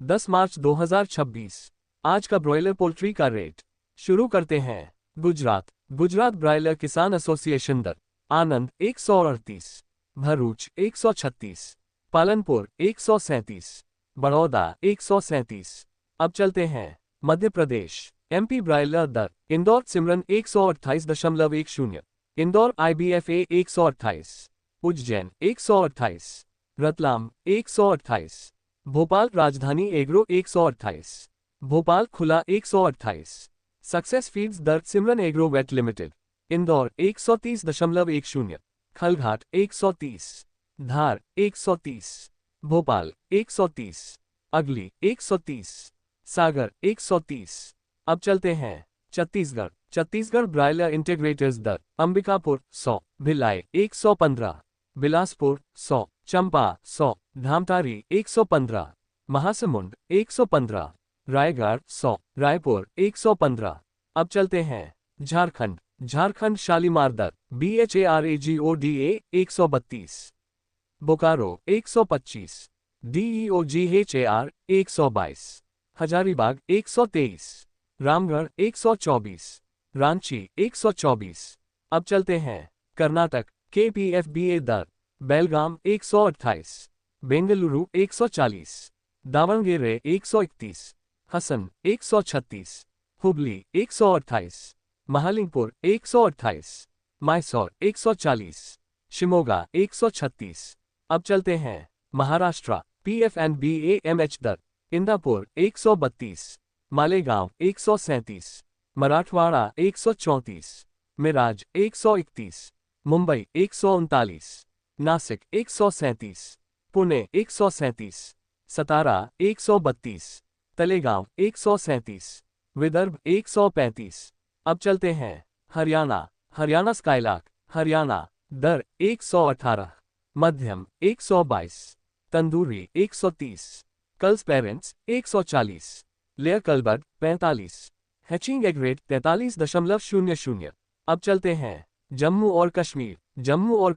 10 मार्च 2026 आज का ब्रॉयलर पोल्ट्री का रेट शुरू करते हैं। गुजरात। गुजरात ब्रॉयलर किसान एसोसिएशन दर आनंद 138, भरूच 136, पालनपुर 137, बड़ौदा 137। अब चलते हैं मध्य प्रदेश। MP ब्रॉयलर दर इंदौर सिमरन 128.10, इंदौर IBFA 128, उज्जैन 128, रतलाम 128, भोपाल राजधानी एग्रो 128, भोपाल खुला 128, सक्सेस फीड्स दर Simran agro vet limited Indore 130.10, Khalghat 130, Dhar 130, Bhopal 130, अगली 130, सागर 130। अब चलते हैं छत्तीसगढ़। छत्तीसगढ़ ब्रॉयलर इंटीग्रेटर्स दर अंबिकापुर 100, भिलाई 115, बिलासपुर 100, चंपा 100, धामतारी 115, महासमुंद 115, रायगढ़ 100, रायपुर 115। अब चलते हैं झारखंड। झारखंड शालीमार दर BHARAGODA 132, बोकारो 125, DEOGHAR 122, हजारीबाग 123, रामगढ़ 124, रांची 124। अब चलते हैं कर्नाटक KPFBA दर, बेलगाम 128, बेंगलुरु 140, दावणगेरे 131, हसन 136, हुबली 128, महालिंगपुर 128, मैसूर 140, शिमोगा 136। अब चलते हैं महाराष्ट्र PFNBAMH दर, इंदापुर 132, मालेगांव 137, मराठवाड़ा 134, मिराज 131, मुंबई 139, नासिक 137, पुणे 137, सतारा 132, तलेगांव 137, विदर्भ 135। अब चलते हैं हरियाणा स्काईलार्क, हरियाणा दर 118, मध्यम 122, tandoori 130, culls parents 140, layer cull bird 45, hatching egg rate 43.00। अब चलते हैं जम्मू और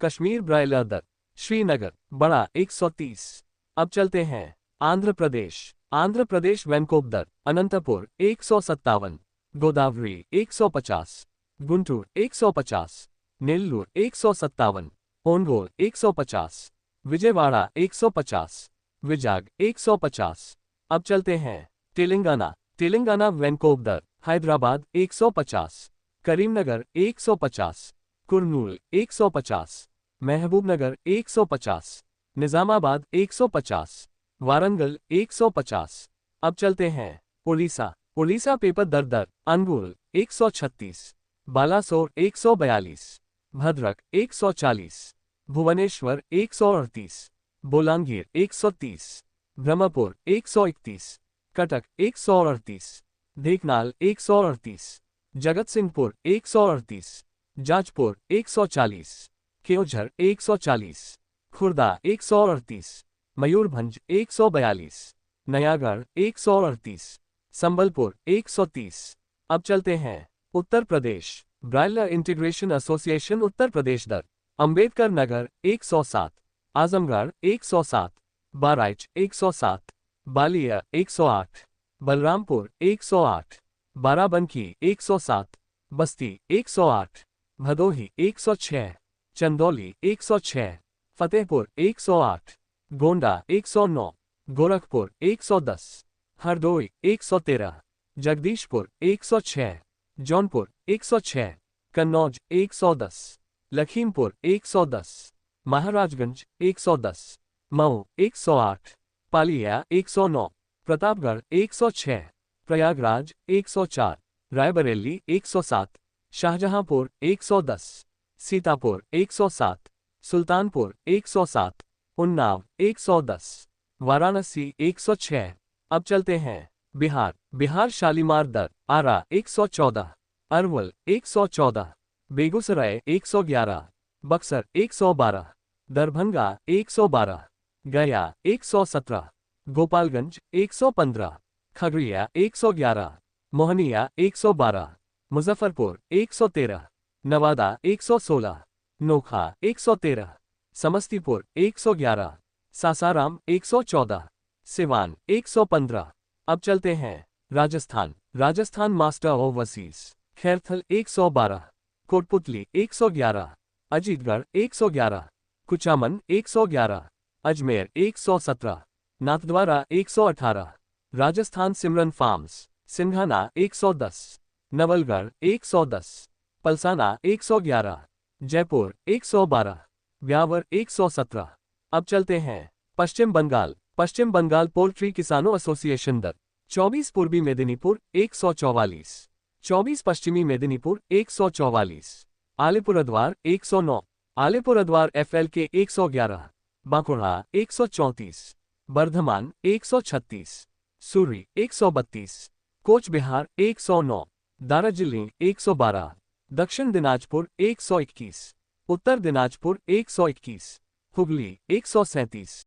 कश्मीर ब्रायलर दर, श्रीनगर बड़ा 130। अब चलते हैं आंध्र प्रदेश वैनकोप दर, अनंतपुर 157, गोदावरी 150, गुंटूर 150, नेल्लूर 157, ओनगोल 150, विजयवाड़ा 150, विजाग 150। अब चलते हैं तेलंगाना वैनकोप दर, हैदराबाद 150, करीमनगर 150, कुर्नूल 150, महबूबनगर 150, निजामाबाद 150, वारंगल 150। अब चलते हैं उड़ीसा पेपर दर, अनुगुल 136, बालासोर 142, भद्रक 140, भुवनेश्वर 138, बोलांगीर 130, ब्रह्मपुर 131, कटक 138, ढेंकनाल 138, जगतसिंहपुर 138, जाजपुर 140, केओझर 140, खुर्दा 138, मयूरभंज 142, नयागढ़ 138, संबलपुर 130। अब चलते हैं Uttar Pradesh broiler integration association Uttar Pradesh दर, अंबेडकर नगर 107, आजमगढ़ 107, बहराइच 107, बालिया 108, बलरामपुर 108, बाराबंकी 107, बस्ती 108, भदोही 106, चंदौली 106, फतेहपुर 108, गोंडा 109, गोरखपुर 110, हरदोई 113, जगदीशपुर 106, जौनपुर 106, कन्नौज 110, लखीमपुर 110, महाराजगंज 110, मऊ 108, पालिया 109, प्रतापगढ़ 106, प्रयागराज 104, रायबरेली 107, शाहजहांपुर 110, सीतापुर 107, सुल्तानपुर 107, उन्नाव 110, वाराणसी 106। अब चलते हैं बिहार शालीमार दर, आरा 114, अरवल 114, बेगूसराय 111, बक्सर 112, दरभंगा 112, गया 117, गोपालगंज 115, खगड़िया 111, मोहनिया 112, मुजफ्फरपुर 113, नवादा 116, नोखा 113, समस्तीपुर 111, सासाराम 114, सिवान 115। अब चलते हैं राजस्थान मास्टर ओवरसीज, खैरथल 112, कोटपुतली 111, अजीतगढ़ 111, कुचामन 111, अजमेर 117, नाथद्वारा 118, राजस्थान सिमरन फार्म्स, सिंघाना 110, नवलगढ़ 110, पलसाना 111, जयपुर 112, ब्यावर 117। अब चलते हैं पश्चिम बंगाल पोल्ट्री किसानों एसोसिएशन दर, 24 पूर्वी मेदिनीपुर 144, 24 पश्चिमी मेदिनीपुर 144, आलीपुरद्वार 109, आलीपुरद्वार FLK 111, बांकुड़ा 134, बर्धमान 136, सूरी 132, कोच बिहार 109, दार्जिलिंग 112, दक्षिण दिनाजपुर 121, उत्तर दिनाजपुर 121, हुगली 137।